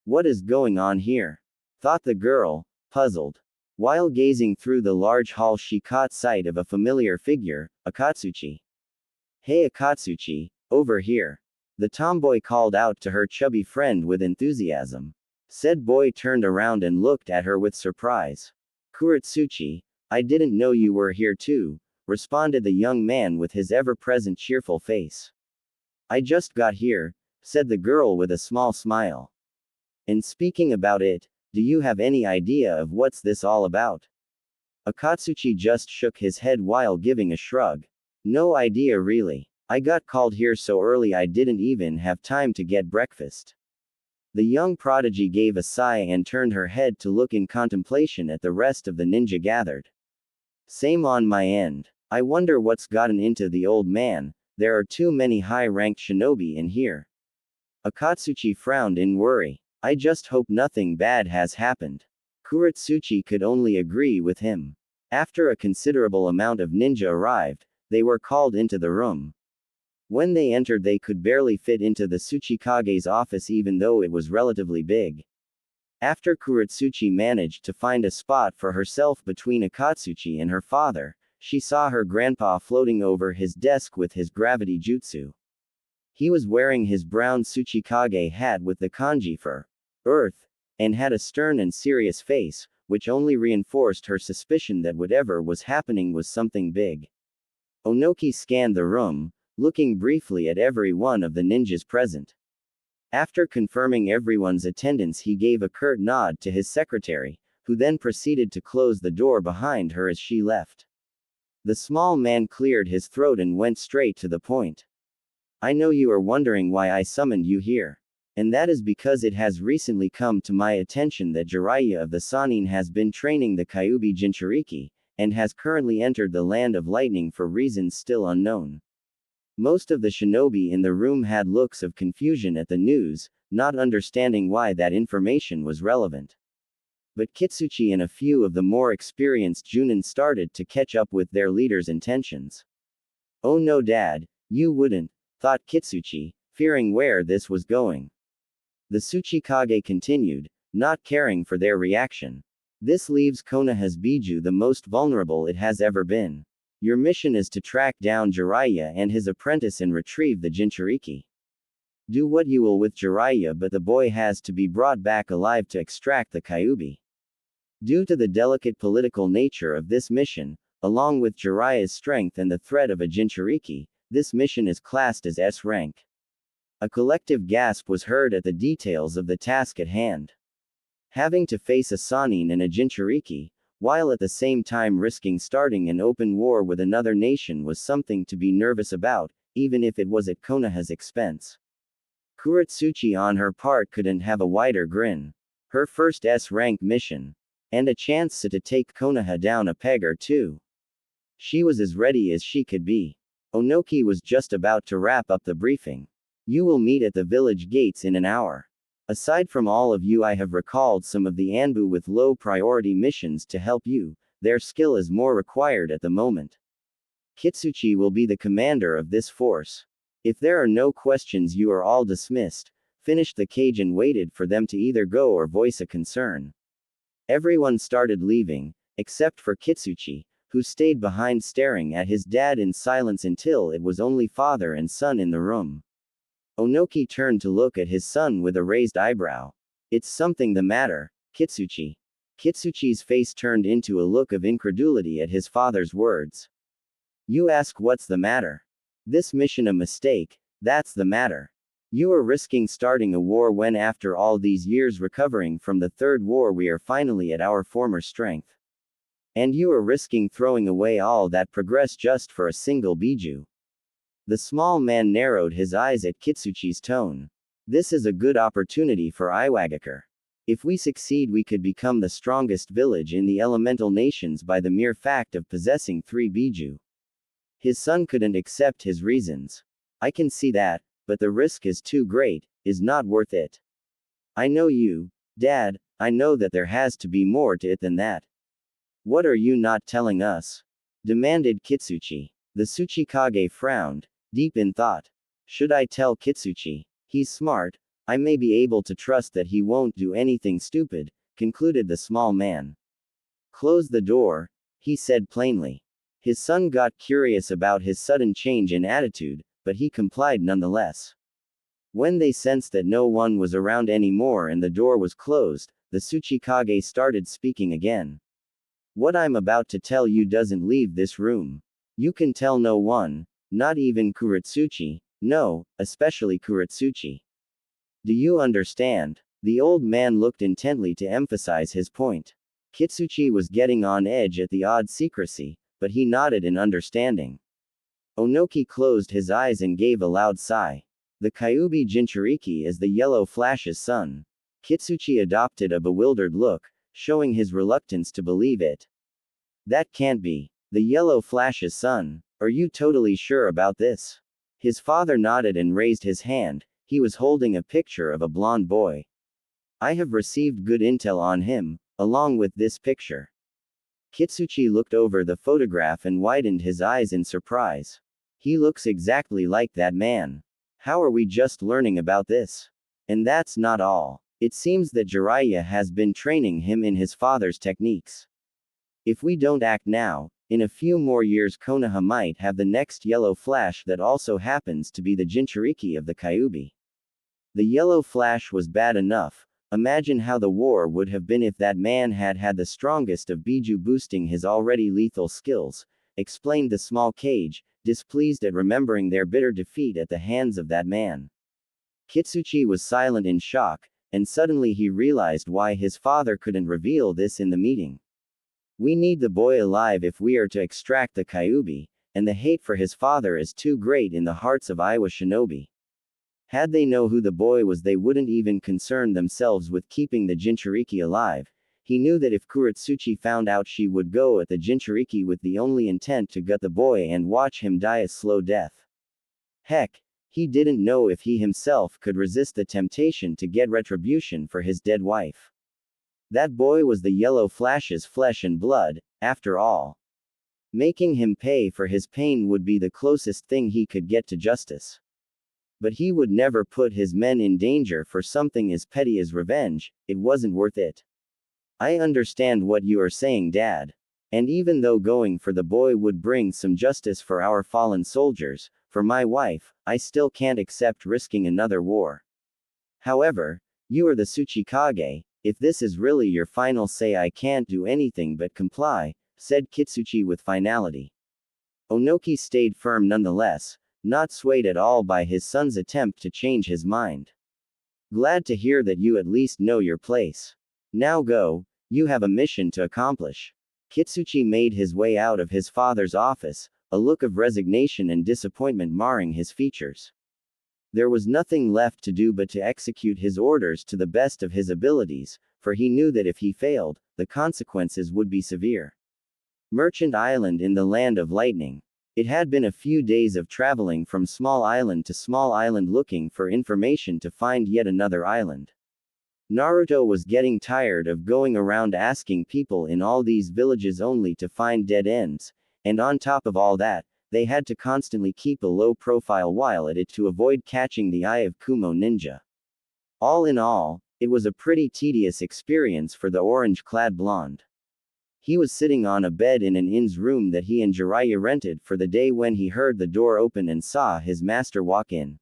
What is going on here? Thought the girl, puzzled. While gazing through the large hall she caught sight of a familiar figure, Akatsuchi. Hey Akatsuchi, over here. The tomboy called out to her chubby friend with enthusiasm. Said boy turned around and looked at her with surprise. Kuretsuchi, I didn't know you were here too, responded the young man with his ever-present cheerful face. I just got here, said the girl with a small smile. And speaking about it, do you have any idea of what's this all about? Akatsuchi just shook his head while giving a shrug. No idea really. I got called here so early I didn't even have time to get breakfast. The young prodigy gave a sigh and turned her head to look in contemplation at the rest of the ninja gathered. Same on my end. I wonder what's gotten into the old man, there are too many high-ranked shinobi in here. Akatsuchi frowned in worry. I just hope nothing bad has happened. Kuretsuchi could only agree with him. After a considerable amount of ninja arrived, they were called into the room. When they entered they could barely fit into the Tsuchikage's office even though it was relatively big. After Kuretsuchi managed to find a spot for herself between Akatsuchi and her father, she saw her grandpa floating over his desk with his gravity jutsu. He was wearing his brown Tsuchikage hat with the kanji for Earth, and had a stern and serious face, which only reinforced her suspicion that whatever was happening was something big. Onoki scanned the room, looking briefly at every one of the ninjas present. After confirming everyone's attendance he gave a curt nod to his secretary, who then proceeded to close the door behind her as she left. The small man cleared his throat and went straight to the point. I know you are wondering why I summoned you here. And that is because it has recently come to my attention that Jiraiya of the Sannin has been training the Kyuubi Jinchuriki, and has currently entered the Land of Lightning for reasons still unknown. Most of the shinobi in the room had looks of confusion at the news, not understanding why that information was relevant. But Kitsuchi and a few of the more experienced Junin started to catch up with their leader's intentions. Oh no dad, you wouldn't, thought Kitsuchi, fearing where this was going. The Tsuchikage continued, not caring for their reaction. This leaves Konoha's Biju the most vulnerable it has ever been. Your mission is to track down Jiraiya and his apprentice and retrieve the Jinchuriki. Do what you will with Jiraiya, but the boy has to be brought back alive to extract the Kyuubi. Due to the delicate political nature of this mission, along with Jiraiya's strength and the threat of a Jinchuriki, this mission is classed as S rank. A collective gasp was heard at the details of the task at hand. Having to face a Sannin and a Jinchuriki, while at the same time risking starting an open war with another nation was something to be nervous about, even if it was at Konoha's expense. Kuretsuchi on her part couldn't have a wider grin. Her first S-rank mission. And a chance to take Konoha down a peg or two. She was as ready as she could be. Onoki was just about to wrap up the briefing. You will meet at the village gates in an hour. Aside from all of you, I have recalled some of the Anbu with low priority missions to help you, their skill is more required at the moment. Kitsuchi will be the commander of this force. If there are no questions, you are all dismissed, finished the cage and waited for them to either go or voice a concern. Everyone started leaving, except for Kitsuchi, who stayed behind staring at his dad in silence until it was only father and son in the room. Onoki turned to look at his son with a raised eyebrow. It's something the matter, Kitsuchi. Kitsuchi's face turned into a look of incredulity at his father's words. You ask what's the matter? This mission a mistake, that's the matter. You are risking starting a war when after all these years recovering from the third war we are finally at our former strength. And you are risking throwing away all that progress just for a single biju. The small man narrowed his eyes at Kitsuchi's tone. This is a good opportunity for Iwagakure. If we succeed we could become the strongest village in the elemental nations by the mere fact of possessing 3 biju. His son couldn't accept his reasons. I can see that, but the risk is too great, is not worth it. I know you, Dad, I know that there has to be more to it than that. What are you not telling us? Demanded Kitsuchi. The Tsuchikage frowned, deep in thought. Should I tell Kitsuchi? He's smart, I may be able to trust that he won't do anything stupid, concluded the small man. Close the door, he said plainly. His son got curious about his sudden change in attitude, but he complied nonetheless. When they sensed that no one was around anymore and the door was closed, the Tsuchikage started speaking again. What I'm about to tell you doesn't leave this room. You can tell no one, not even Kuretsuchi, no, especially Kuretsuchi. Do you understand? The old man looked intently to emphasize his point. Kitsuchi was getting on edge at the odd secrecy, but he nodded in understanding. Onoki closed his eyes and gave a loud sigh. The Kyuubi Jinchuriki is the Yellow Flash's son. Kitsuchi adopted a bewildered look, showing his reluctance to believe it. That can't be. The Yellow Flash's son. Are you totally sure about this? His father nodded and raised his hand. He was holding a picture of a blond boy. I have received good intel on him, along with this picture. Kitsuchi looked over the photograph and widened his eyes in surprise. He looks exactly like that man. How are we just learning about this? And that's not all. It seems that Jiraiya has been training him in his father's techniques. If we don't act now, in a few more years Konoha might have the next Yellow Flash that also happens to be the Jinchuriki of the Kyuubi. The Yellow Flash was bad enough. Imagine how the war would have been if that man had had the strongest of Biju boosting his already lethal skills, explained the small cage, displeased at remembering their bitter defeat at the hands of that man. Kitsuchi was silent in shock, and suddenly he realized why his father couldn't reveal this in the meeting. We need the boy alive if we are to extract the Kyuubi, and the hate for his father is too great in the hearts of Iwa shinobi. Had they know who the boy was they wouldn't even concern themselves with keeping the Jinchuriki alive. He knew that if Kuretsuchi found out she would go at the Jinchuriki with the only intent to gut the boy and watch him die a slow death. Heck, he didn't know if he himself could resist the temptation to get retribution for his dead wife. That boy was the Yellow Flash's flesh and blood, after all. Making him pay for his pain would be the closest thing he could get to justice. But he would never put his men in danger for something as petty as revenge, it wasn't worth it. I understand what you are saying, Dad. And even though going for the boy would bring some justice for our fallen soldiers, for my wife, I still can't accept risking another war. However, you are the Tsuchikage, if this is really your final say I can't do anything but comply, said Kitsuchi with finality. Onoki stayed firm nonetheless, not swayed at all by his son's attempt to change his mind. Glad to hear that you at least know your place. Now go, you have a mission to accomplish. Kitsuchi made his way out of his father's office, a look of resignation and disappointment marring his features. There was nothing left to do but to execute his orders to the best of his abilities, for he knew that if he failed, the consequences would be severe. Merchant Island in the Land of Lightning. It had been a few days of traveling from small island to small island looking for information to find yet another island. Naruto was getting tired of going around asking people in all these villages only to find dead ends, and on top of all that, they had to constantly keep a low profile while at it to avoid catching the eye of Kumo Ninja. All in all, it was a pretty tedious experience for the orange-clad blonde. He was sitting on a bed in an inn's room that he and Jiraiya rented for the day when he heard the door open and saw his master walk in.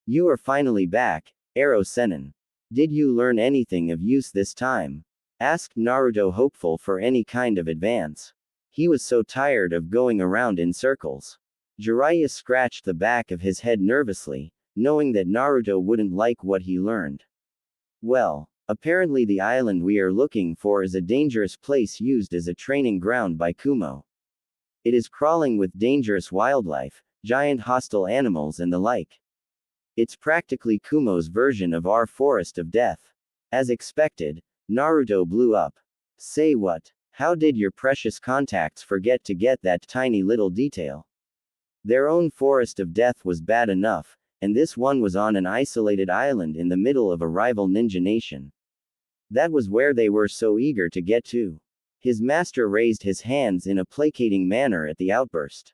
You are finally back, Ero Sennin. Did you learn anything of use this time? Asked Naruto, hopeful for any kind of advance. He was so tired of going around in circles. Jiraiya scratched the back of his head nervously, knowing that Naruto wouldn't like what he learned. Well, apparently the island we are looking for is a dangerous place used as a training ground by Kumo. It is crawling with dangerous wildlife, giant hostile animals and the like. It's practically Kumo's version of our forest of death. As expected, Naruto blew up. Say what? How did your precious contacts forget to get that tiny little detail? Their own forest of death was bad enough, and this one was on an isolated island in the middle of a rival ninja nation. That was where they were so eager to get to. His master raised his hands in a placating manner at the outburst.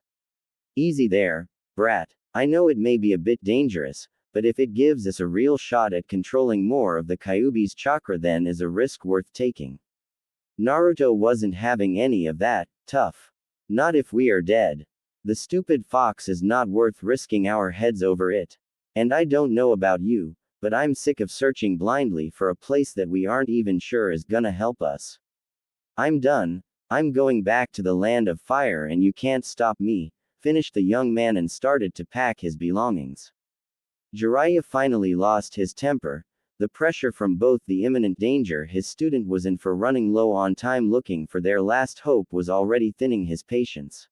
Easy there, brat. I know it may be a bit dangerous, but if it gives us a real shot at controlling more of the Kyuubi's chakra, then is a risk worth taking. Naruto wasn't having any of that. Tough. Not if we are dead. The stupid fox is not worth risking our heads over it. And I don't know about you, but I'm sick of searching blindly for a place that we aren't even sure is gonna help us. I'm done. I'm going back to the land of fire and you can't stop me, finished the young man and started to pack his belongings. Jiraiya finally lost his temper. The pressure from both the imminent danger his student was in for running low on time looking for their last hope was already thinning his patience.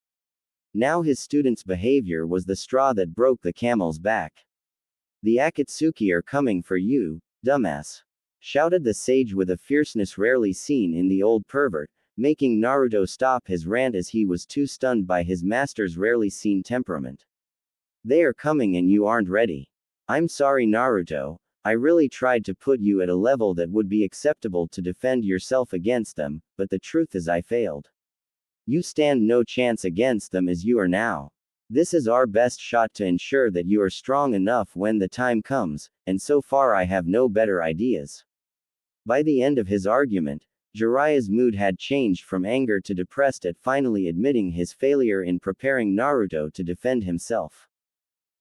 Now his student's behavior was the straw that broke the camel's back. The Akatsuki are coming for you, dumbass! Shouted the sage with a fierceness rarely seen in the old pervert, making Naruto stop his rant as he was too stunned by his master's rarely seen temperament. They are coming and you aren't ready. I'm sorry, Naruto. I really tried to put you at a level that would be acceptable to defend yourself against them, but the truth is I failed. You stand no chance against them as you are now. This is our best shot to ensure that you are strong enough when the time comes, and so far I have no better ideas. By the end of his argument, Jiraiya's mood had changed from anger to depressed at finally admitting his failure in preparing Naruto to defend himself.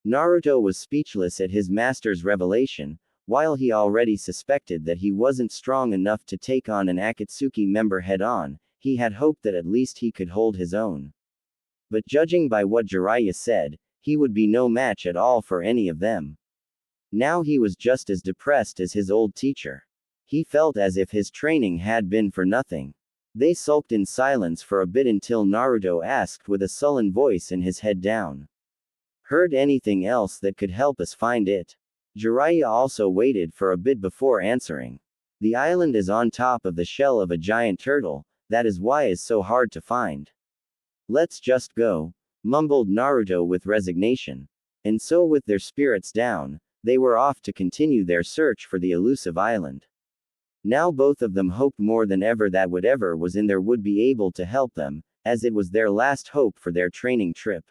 Naruto was speechless at his master's revelation. While he already suspected that he wasn't strong enough to take on an Akatsuki member head-on, he had hoped that at least he could hold his own. But judging by what Jiraiya said, he would be no match at all for any of them. Now he was just as depressed as his old teacher. He felt as if his training had been for nothing. They sulked in silence for a bit until Naruto asked with a sullen voice and his head down. Heard anything else that could help us find it? Jiraiya also waited for a bit before answering. The island is on top of the shell of a giant turtle, that is why it's so hard to find. Let's just go, mumbled Naruto with resignation. And so with their spirits down, they were off to continue their search for the elusive island. Now both of them hoped more than ever that whatever was in there would be able to help them, as it was their last hope for their training trip.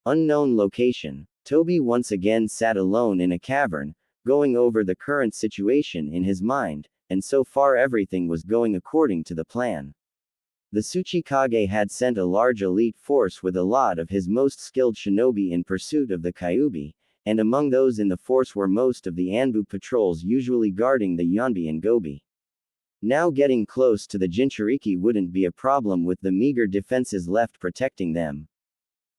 Unknown location. Toby once again sat alone in a cavern, going over the current situation in his mind, and so far everything was going according to the plan. The Tsuchikage had sent a large elite force with a lot of his most skilled shinobi in pursuit of the Kyuubi, and among those in the force were most of the Anbu patrols usually guarding the Yonbi and Gobi. Now getting close to the Jinchuriki wouldn't be a problem with the meager defenses left protecting them.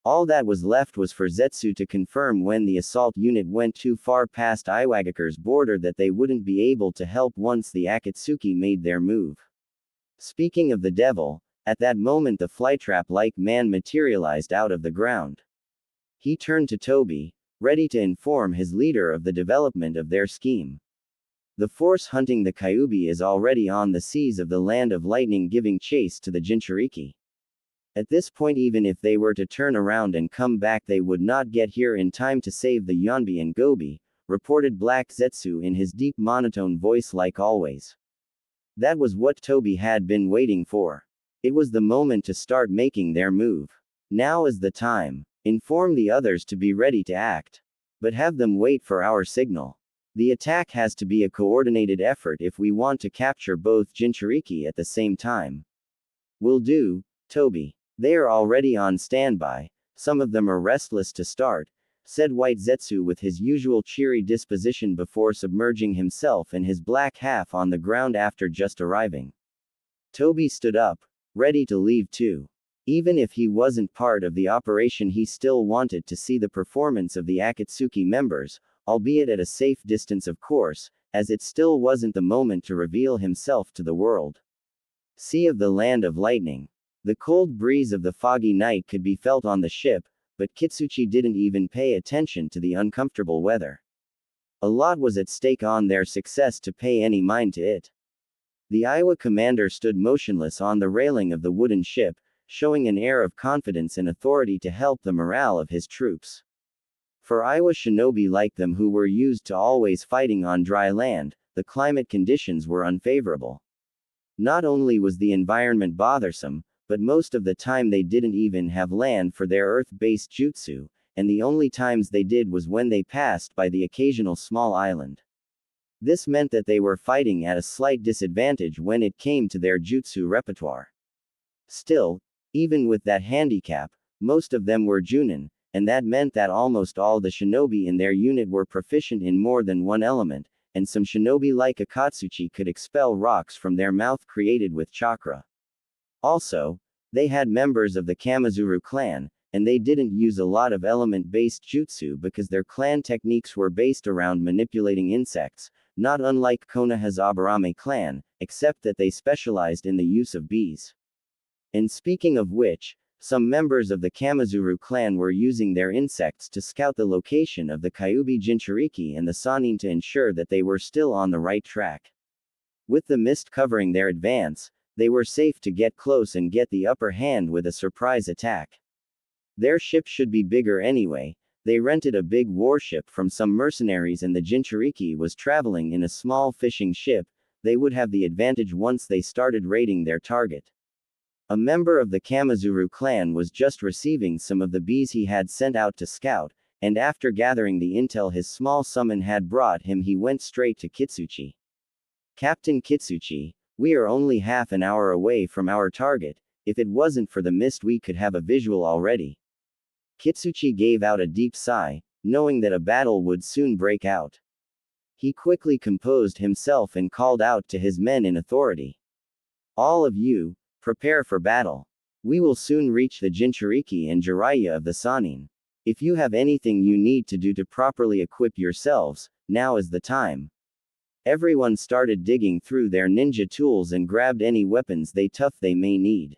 All that was left was for Zetsu to confirm when the assault unit went too far past Iwagakure's border that they wouldn't be able to help once the Akatsuki made their move. Speaking of the devil, at that moment the flytrap-like man materialized out of the ground. He turned to Toby, ready to inform his leader of the development of their scheme. The force hunting the Kyuubi is already on the seas of the land of lightning giving chase to the Jinchuriki. At this point even if they were to turn around and come back they would not get here in time to save the Yonbi and Gobi, reported Black Zetsu in his deep monotone voice like always. That was what Toby had been waiting for. It was the moment to start making their move. Now is the time. Inform the others to be ready to act. But have them wait for our signal. The attack has to be a coordinated effort if we want to capture both Jinchuriki at the same time. Will do, Toby. They are already on standby. Some of them are restless to start, said White Zetsu with his usual cheery disposition before submerging himself and his black half on the ground after just arriving. Toby stood up, ready to leave too. Even if he wasn't part of the operation, he still wanted to see the performance of the Akatsuki members, albeit at a safe distance of course, as it still wasn't the moment to reveal himself to the world. Sea of the Land of Lightning. The cold breeze of the foggy night could be felt on the ship, but Kitsuchi didn't even pay attention to the uncomfortable weather. A lot was at stake on their success to pay any mind to it. The Iowa commander stood motionless on the railing of the wooden ship, showing an air of confidence and authority to help the morale of his troops. For Iowa shinobi like them who were used to always fighting on dry land, the climate conditions were unfavorable. Not only was the environment bothersome, but most of the time they didn't even have land for their earth-based jutsu, and the only times they did was when they passed by the occasional small island. This meant that they were fighting at a slight disadvantage when it came to their jutsu repertoire. Still, even with that handicap, most of them were junin, and that meant that almost all the shinobi in their unit were proficient in more than one element, and some shinobi like Akatsuchi could expel rocks from their mouth created with chakra. Also, they had members of the Kamizuru clan, and they didn't use a lot of element-based jutsu because their clan techniques were based around manipulating insects, not unlike Konoha's Aburame clan, except that they specialized in the use of bees. And speaking of which, some members of the Kamizuru clan were using their insects to scout the location of the Kyuubi Jinchuriki and the Sannin to ensure that they were still on the right track. With the mist covering their advance, they were safe to get close and get the upper hand with a surprise attack. Their ship should be bigger anyway. They rented a big warship from some mercenaries and the Jinchuriki was traveling in a small fishing ship. They would have the advantage once they started raiding their target. A member of the Kamizuru clan was just receiving some of the bees he had sent out to scout, and after gathering the intel his small summon had brought him, he went straight to Kitsuchi. Captain Kitsuchi, we are only half an hour away from our target. If it wasn't for the mist we could have a visual already. Kitsuchi gave out a deep sigh, knowing that a battle would soon break out. He quickly composed himself and called out to his men in authority. All of you, prepare for battle. We will soon reach the Jinchuriki and Jiraiya of the Sannin. If you have anything you need to do to properly equip yourselves, now is the time. Everyone started digging through their ninja tools and grabbed any weapons they may need.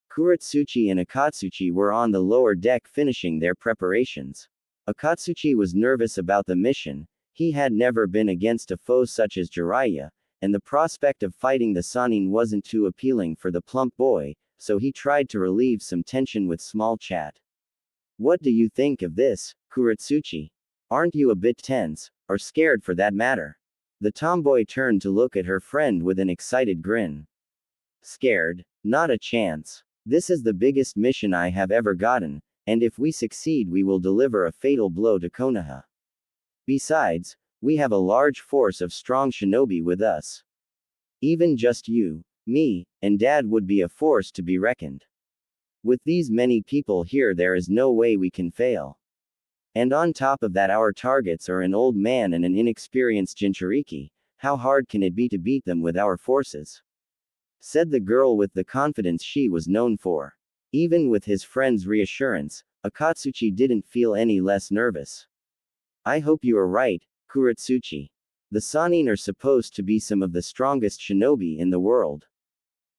Kuretsuchi and Akatsuchi were on the lower deck finishing their preparations. Akatsuchi was nervous about the mission. He had never been against a foe such as Jiraiya, and the prospect of fighting the Sannin wasn't too appealing for the plump boy, so he tried to relieve some tension with small chat. What do you think of this, Kuretsuchi? Aren't you a bit tense, or scared for that matter? The tomboy turned to look at her friend with an excited grin. Scared? Not a chance. This is the biggest mission I have ever gotten, and if we succeed we will deliver a fatal blow to Konoha. Besides, we have a large force of strong shinobi with us. Even just you, me, and Dad would be a force to be reckoned. With these many people here there is no way we can fail. And on top of that our targets are an old man and an inexperienced Jinchuriki. How hard can it be to beat them with our forces? Said the girl with the confidence she was known for. Even with his friend's reassurance, Akatsuchi didn't feel any less nervous. I hope you are right, Kuretsuchi. The Sannin are supposed to be some of the strongest shinobi in the world.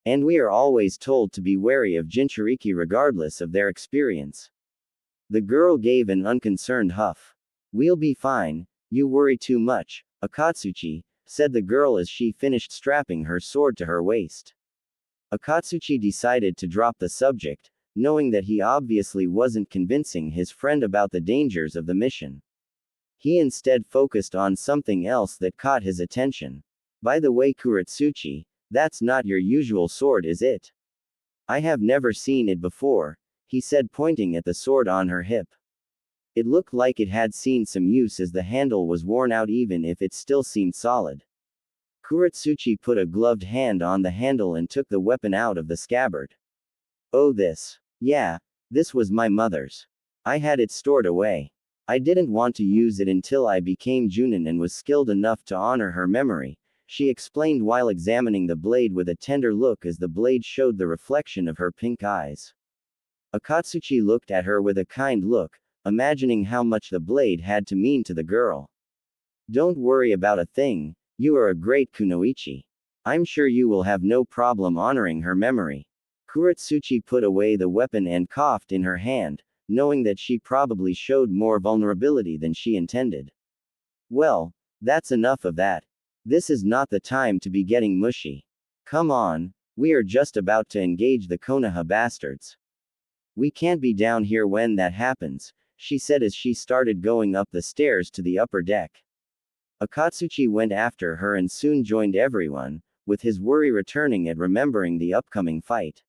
And we are always told to be wary of Jinchuriki regardless of their experience. The girl gave an unconcerned huff. We'll be fine, you worry too much, Akatsuchi, said the girl as she finished strapping her sword to her waist. Akatsuchi decided to drop the subject, knowing that he obviously wasn't convincing his friend about the dangers of the mission. He instead focused on something else that caught his attention. By the way, Kuretsuchi, that's not your usual sword, is it? I have never seen it before, he said, pointing at the sword on her hip. It looked like it had seen some use as the handle was worn out even if it still seemed solid. Kuretsuchi put a gloved hand on the handle and took the weapon out of the scabbard. Oh, this. Yeah, this was my mother's. I had it stored away. I didn't want to use it until I became Junin and was skilled enough to honor her memory, she explained while examining the blade with a tender look as the blade showed the reflection of her pink eyes. Akatsuchi looked at her with a kind look, imagining how much the blade had to mean to the girl. Don't worry about a thing, you are a great kunoichi. I'm sure you will have no problem honoring her memory. Kuretsuchi put away the weapon and coughed in her hand, knowing that she probably showed more vulnerability than she intended. Well, that's enough of that. This is not the time to be getting mushy. Come on, we are just about to engage the Konoha bastards. We can't be down here when that happens, she said as she started going up the stairs to the upper deck. Akatsuchi went after her and soon joined everyone, with his worry returning at remembering the upcoming fight.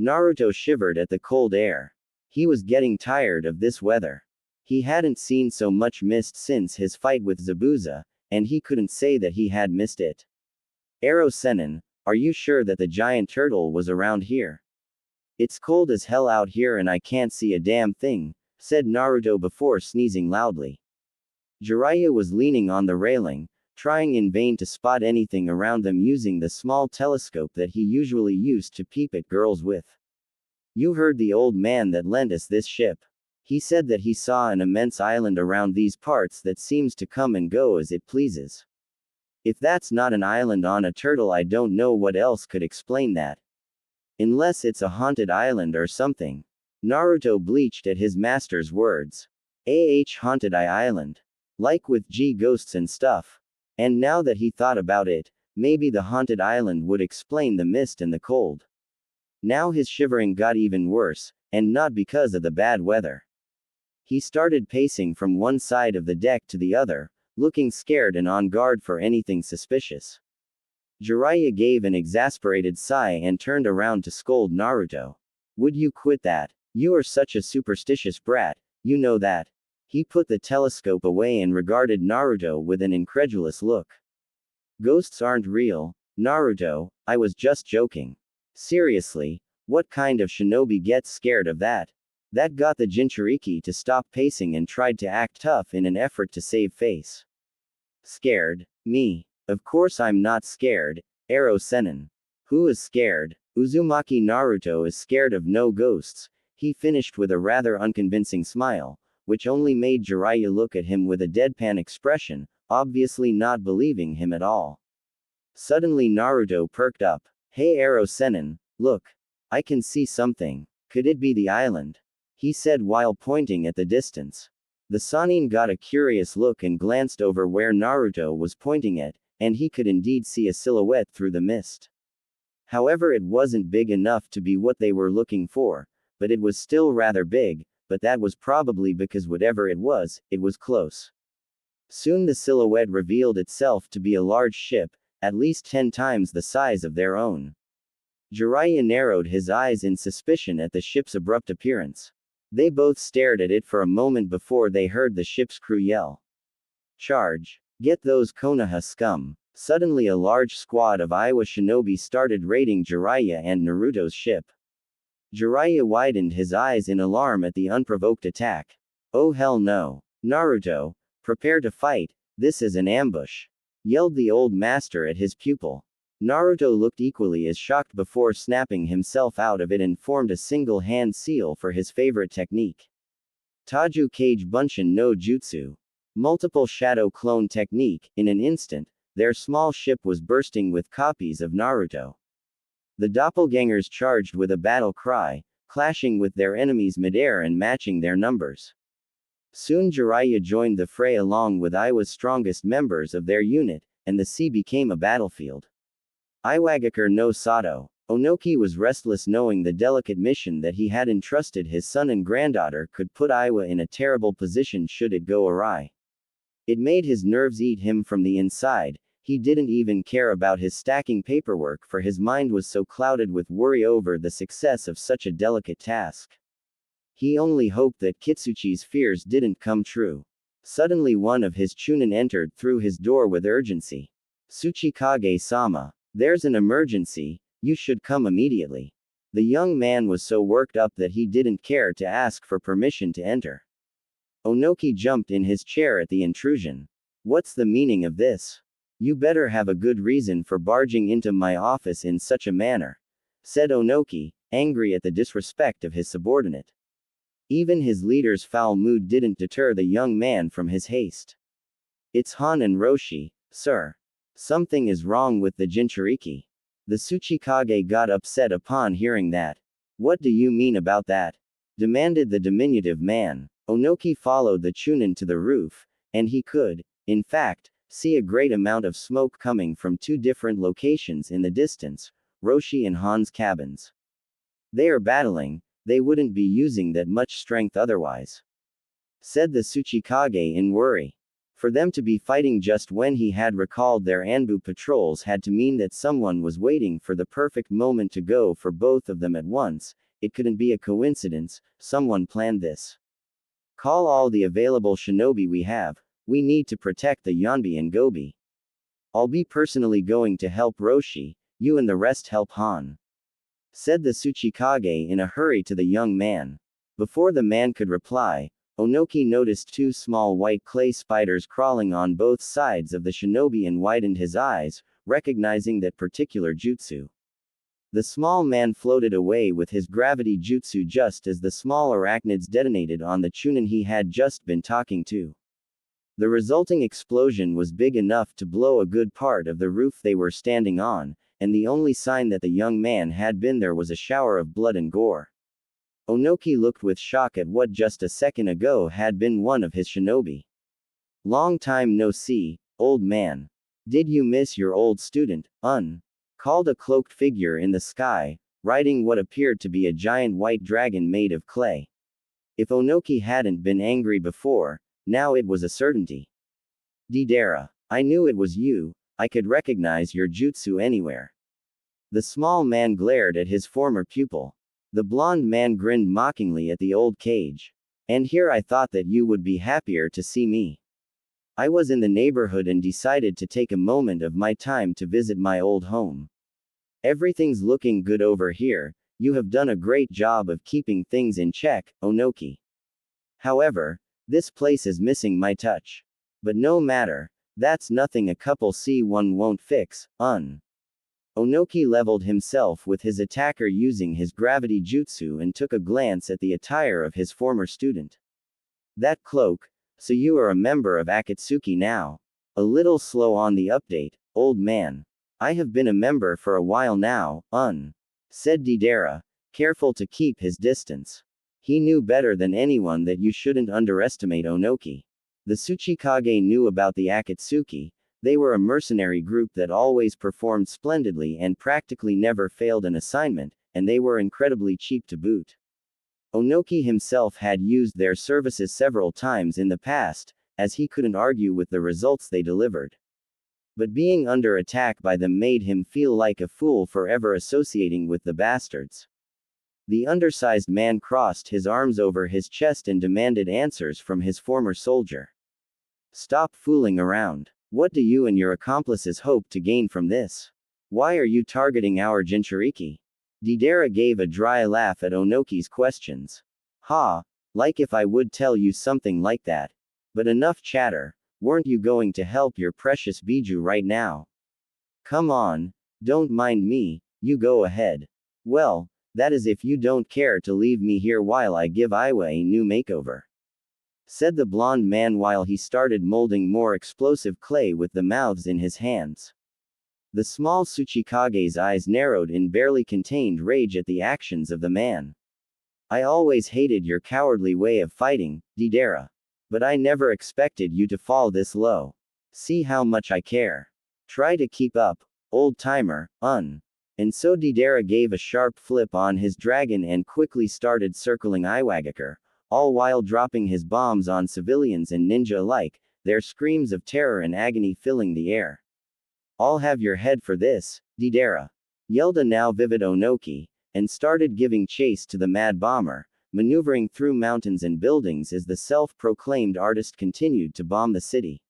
Naruto shivered at the cold air. He was getting tired of this weather. He hadn't seen so much mist since his fight with Zabuza, and he couldn't say that he had missed it. Ero Sennin, are you sure that the giant turtle was around here? It's cold as hell out here and I can't see a damn thing, said Naruto before sneezing loudly. Jiraiya was leaning on the railing, trying in vain to spot anything around them using the small telescope that he usually used to peep at girls with. You heard the old man that lent us this ship. He said that he saw an immense island around these parts that seems to come and go as it pleases. If that's not an island on a turtle, I don't know what else could explain that. Unless it's a haunted island or something. Naruto bleached at his master's words. Haunted Island. Like with ghosts and stuff. And now that he thought about it, maybe the haunted island would explain the mist and the cold. Now his shivering got even worse, and not because of the bad weather. He started pacing from one side of the deck to the other, looking scared and on guard for anything suspicious. Jiraiya gave an exasperated sigh and turned around to scold Naruto. Would you quit that? You are such a superstitious brat, you know that. He put the telescope away and regarded Naruto with an incredulous look. Ghosts aren't real, Naruto, I was just joking. Seriously, what kind of shinobi gets scared of that? That got the Jinchuriki to stop pacing and tried to act tough in an effort to save face. Scared? Me? Of course I'm not scared, Ero Sennin. Who is scared? Uzumaki Naruto is scared of no ghosts, he finished with a rather unconvincing smile, which only made Jiraiya look at him with a deadpan expression, obviously not believing him at all. Suddenly Naruto perked up. Hey Ero Sennin, look. I can see something. Could it be the island? He said while pointing at the distance. The Sannin got a curious look and glanced over where Naruto was pointing at, and he could indeed see a silhouette through the mist. However, it wasn't big enough to be what they were looking for, but it was still rather big, but that was probably because whatever it was close. Soon the silhouette revealed itself to be a large ship, at least 10 times the size of their own. Jiraiya narrowed his eyes in suspicion at the ship's abrupt appearance. They both stared at it for a moment before they heard the ship's crew yell. Charge! Get those Konoha scum! Suddenly a large squad of Iowa shinobi started raiding Jiraiya and Naruto's ship. Jiraiya widened his eyes in alarm at the unprovoked attack. Oh hell no! Naruto, prepare to fight, this is an ambush! Yelled the old master at his pupil. Naruto looked equally as shocked before snapping himself out of it and formed a single hand seal for his favorite technique. Taju Kage Bunshin no Jutsu. Multiple shadow clone technique. In an instant, their small ship was bursting with copies of Naruto. The doppelgangers charged with a battle cry, clashing with their enemies midair and matching their numbers. Soon Jiraiya joined the fray along with Iwa's strongest members of their unit, and the sea became a battlefield. Iwagakure no Sato. Onoki was restless knowing the delicate mission that he had entrusted his son and granddaughter could put Iwa in a terrible position should it go awry. It made his nerves eat him from the inside. He didn't even care about his stacking paperwork for his mind was so clouded with worry over the success of such a delicate task. He only hoped that Kitsuchi's fears didn't come true. Suddenly one of his chunin entered through his door with urgency. Tsuchikage-sama, there's an emergency, you should come immediately. The young man was so worked up that he didn't care to ask for permission to enter. Onoki jumped in his chair at the intrusion. What's the meaning of this? You better have a good reason for barging into my office in such a manner, said Onoki, angry at the disrespect of his subordinate. Even his leader's foul mood didn't deter the young man from his haste. It's Han and Roshi, sir. Something is wrong with the Jinchuriki. The Tsuchikage got upset upon hearing that. What do you mean about that? Demanded the diminutive man. Onoki followed the Chunin to the roof, and he could, in fact, see a great amount of smoke coming from two different locations in the distance, Roshi and Han's cabins. They are battling, they wouldn't be using that much strength otherwise, said the Tsuchikage in worry. For them to be fighting just when he had recalled their Anbu patrols had to mean that someone was waiting for the perfect moment to go for both of them at once. It couldn't be a coincidence, someone planned this. Call all the available shinobi we have, we need to protect the Yonbi and Gobi. I'll be personally going to help Roshi, you and the rest help Han, said the Tsuchikage in a hurry to the young man. Before the man could reply, Onoki noticed two small white clay spiders crawling on both sides of the shinobi and widened his eyes, recognizing that particular jutsu. The small man floated away with his gravity jutsu just as the small arachnids detonated on the Chunin he had just been talking to. The resulting explosion was big enough to blow a good part of the roof they were standing on, and the only sign that the young man had been there was a shower of blood and gore. Onoki looked with shock at what just a second ago had been one of his shinobi. Long time no see, old man. Did you miss your old student, called a cloaked figure in the sky, riding what appeared to be a giant white dragon made of clay. If Onoki hadn't been angry before, now it was a certainty. Deidara, I knew it was you, I could recognize your jutsu anywhere. The small man glared at his former pupil. The blond man grinned mockingly at the old cage. And here I thought that you would be happier to see me. I was in the neighborhood and decided to take a moment of my time to visit my old home. Everything's looking good over here, you have done a great job of keeping things in check, Onoki. However, this place is missing my touch. But no matter, that's nothing a couple C1 won't fix, Onoki leveled himself with his attacker using his gravity jutsu and took a glance at the attire of his former student. That cloak, so you are a member of Akatsuki now. A little slow on the update, old man. I have been a member for a while now, said Deidara, careful to keep his distance. He knew better than anyone that you shouldn't underestimate Onoki. The Tsuchikage knew about the Akatsuki. They were a mercenary group that always performed splendidly and practically never failed an assignment, and they were incredibly cheap to boot. Onoki himself had used their services several times in the past, as he couldn't argue with the results they delivered. But being under attack by them made him feel like a fool for ever associating with the bastards. The undersized man crossed his arms over his chest and demanded answers from his former soldier. Stop fooling around. What do you and your accomplices hope to gain from this? Why are you targeting our Jinchuriki? Deidara gave a dry laugh at Onoki's questions. Ha, like if I would tell you something like that. But enough chatter, weren't you going to help your precious Biju right now? Come on, don't mind me, you go ahead. Well, that is if you don't care to leave me here while I give Iwa a new makeover, said the blond man while he started molding more explosive clay with the mouths in his hands. The small Tsuchikage's eyes narrowed in barely contained rage at the actions of the man. I always hated your cowardly way of fighting, Deidara. But I never expected you to fall this low. See how much I care. Try to keep up, old timer, And so Deidara gave a sharp flip on his dragon and quickly started circling Iwagakure, all while dropping his bombs on civilians and ninja alike, their screams of terror and agony filling the air. I'll have your head for this, Deidara, yelled a now vivid Onoki, and started giving chase to the mad bomber, maneuvering through mountains and buildings as the self-proclaimed artist continued to bomb the city.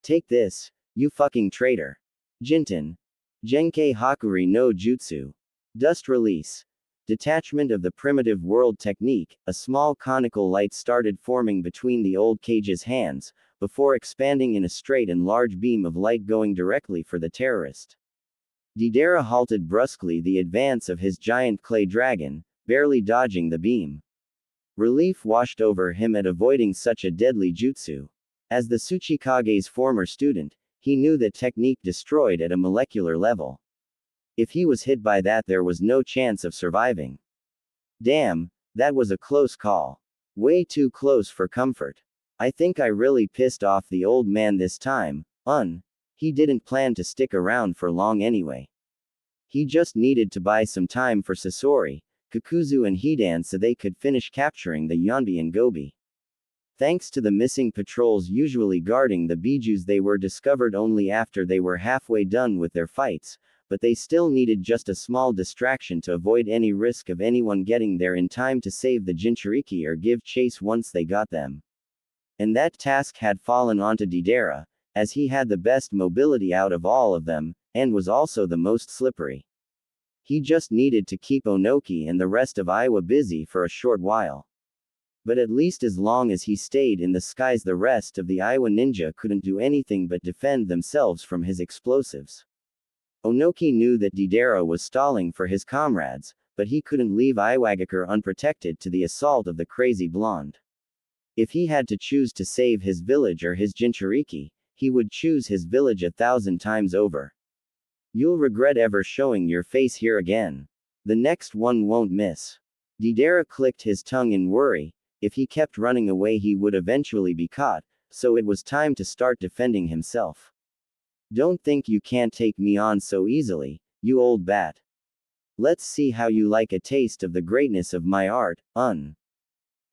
Take this, you fucking traitor. Jinten. Genkei Hakuri no Jutsu. Dust release. Detachment of the primitive world technique, a small conical light started forming between the old cage's hands, before expanding in a straight and large beam of light going directly for the terrorist. Deidara halted brusquely the advance of his giant clay dragon, barely dodging the beam. Relief washed over him at avoiding such a deadly jutsu. As the Tsuchikage's former student, he knew that technique destroyed at a molecular level. If he was hit by that, there was no chance of surviving. Damn, that was a close call. Way too close for comfort. I think I really pissed off the old man this time. He didn't plan to stick around for long anyway. He just needed to buy some time for Sasori, Kakuzu and Hidan so they could finish capturing the Yonbi and Gobi. Thanks to the missing patrols usually guarding the bijus, they were discovered only after they were halfway done with their fights, but they still needed just a small distraction to avoid any risk of anyone getting there in time to save the Jinchuriki or give chase once they got them. And that task had fallen onto Deidara, as he had the best mobility out of all of them, and was also the most slippery. He just needed to keep Onoki and the rest of Iowa busy for a short while. But at least as long as he stayed in the skies, the rest of the Iowa ninja couldn't do anything but defend themselves from his explosives. Onoki knew that Deidara was stalling for his comrades, but he couldn't leave Iwagakure unprotected to the assault of the crazy blonde. If he had to choose to save his village or his Jinchuriki, he would choose his village 1,000 times over. You'll regret ever showing your face here again. The next one won't miss. Deidara clicked his tongue in worry. If he kept running away, he would eventually be caught, so it was time to start defending himself. Don't think you can't take me on so easily, you old bat. Let's see how you like a taste of the greatness of my art, The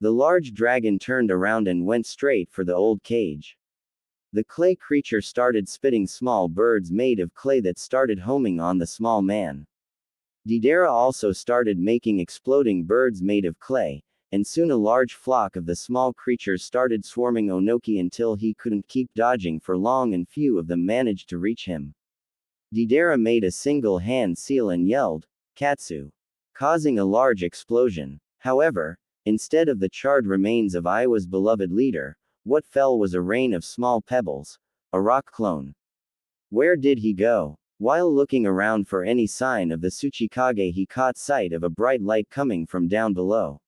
large dragon turned around and went straight for the old cage. The clay creature started spitting small birds made of clay that started homing on the small man. Deidara also started making exploding birds made of clay, and soon a large flock of the small creatures started swarming Onoki until he couldn't keep dodging for long and few of them managed to reach him. Deidara made a single hand seal and yelled, "Katsu!" causing a large explosion. However, instead of the charred remains of Iowa's beloved leader, what fell was a rain of small pebbles, a rock clone. Where did he go? While looking around for any sign of the Tsuchikage, he caught sight of a bright light coming from down below.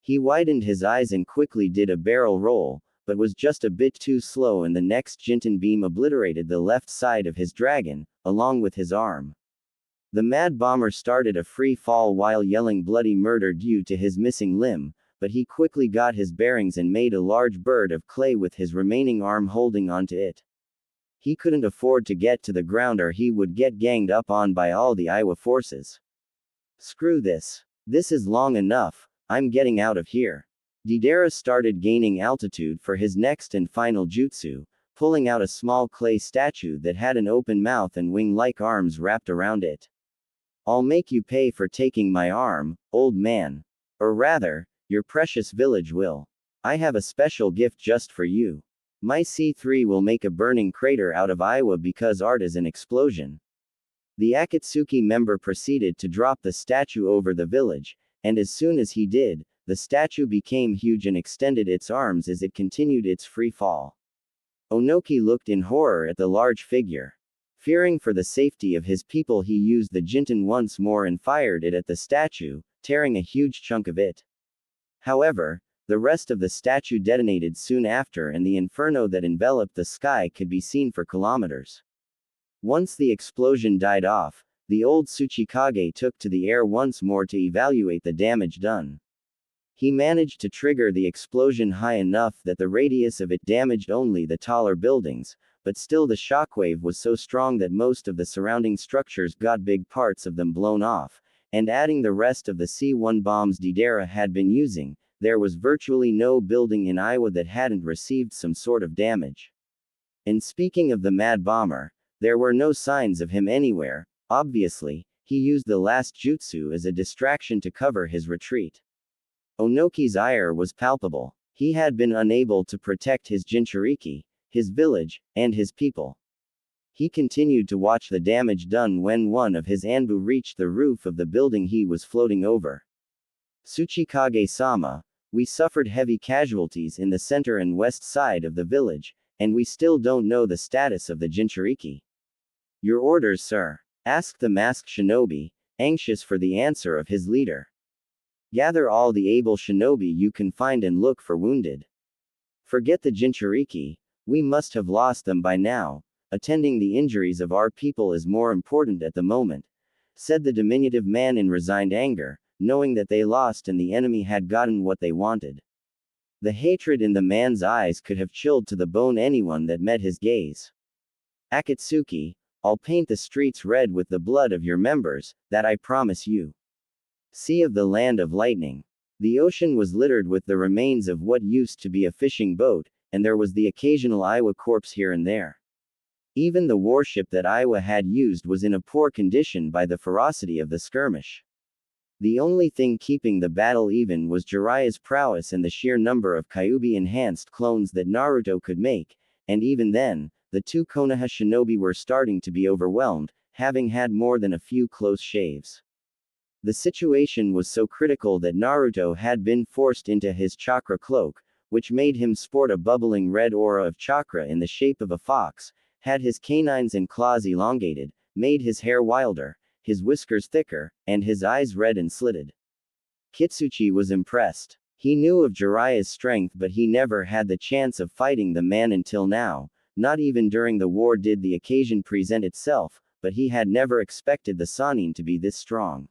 He widened his eyes and quickly did a barrel roll, but was just a bit too slow, and the next Jinten beam obliterated the left side of his dragon, along with his arm. The mad bomber started a free fall while yelling bloody murder due to his missing limb, but he quickly got his bearings and made a large bird of clay with his remaining arm holding onto it. He couldn't afford to get to the ground or he would get ganged up on by all the Iowa forces. Screw this. This is long enough. I'm getting out of here. Deidara started gaining altitude for his next and final jutsu, pulling out a small clay statue that had an open mouth and wing-like arms wrapped around it. I'll make you pay for taking my arm, old man. Or rather, your precious village will. I have a special gift just for you. My C3 will make a burning crater out of Iowa because art is an explosion. The Akatsuki member proceeded to drop the statue over the village, and as soon as he did, the statue became huge and extended its arms as it continued its free fall. Onoki looked in horror at the large figure. Fearing for the safety of his people, he used the Jinten once more and fired it at the statue, tearing a huge chunk of it. However, the rest of the statue detonated soon after, and the inferno that enveloped the sky could be seen for kilometers. Once the explosion died off, the old Tsuchikage took to the air once more to evaluate the damage done. He managed to trigger the explosion high enough that the radius of it damaged only the taller buildings, but still the shockwave was so strong that most of the surrounding structures got big parts of them blown off, and adding the rest of the C1 bombs Deidara had been using, there was virtually no building in Iowa that hadn't received some sort of damage. And speaking of the mad bomber, there were no signs of him anywhere. Obviously, he used the last jutsu as a distraction to cover his retreat. Onoki's ire was palpable. He had been unable to protect his Jinchuriki, his village, and his people. He continued to watch the damage done when one of his Anbu reached the roof of the building he was floating over. Tsuchikage-sama, we suffered heavy casualties in the center and west side of the village, and we still don't know the status of the Jinchuriki. Your orders, sir? Asked the masked shinobi, anxious for the answer of his leader. Gather all the able shinobi you can find and look for wounded. Forget the Jinchuriki, we must have lost them by now. Attending the injuries of our people is more important at the moment, said the diminutive man in resigned anger, knowing that they lost and the enemy had gotten what they wanted. The hatred in the man's eyes could have chilled to the bone anyone that met his gaze. Akatsuki, I'll paint the streets red with the blood of your members, that I promise you. Sea of the land of lightning. The ocean was littered with the remains of what used to be a fishing boat, and there was the occasional Aiwa corpse here and there. Even the warship that Aiwa had used was in a poor condition by the ferocity of the skirmish. The only thing keeping the battle even was Jiraiya's prowess and the sheer number of Kyuubi-enhanced clones that Naruto could make, and even then, the two Konoha shinobi were starting to be overwhelmed, having had more than a few close shaves. The situation was so critical that Naruto had been forced into his chakra cloak, which made him sport a bubbling red aura of chakra in the shape of a fox, had his canines and claws elongated, made his hair wilder, his whiskers thicker, and his eyes red and slitted. Kitsuchi was impressed. He knew of Jiraiya's strength, but he never had the chance of fighting the man until now. Not even during the war did the occasion present itself, but he had never expected the Sannin to be this strong.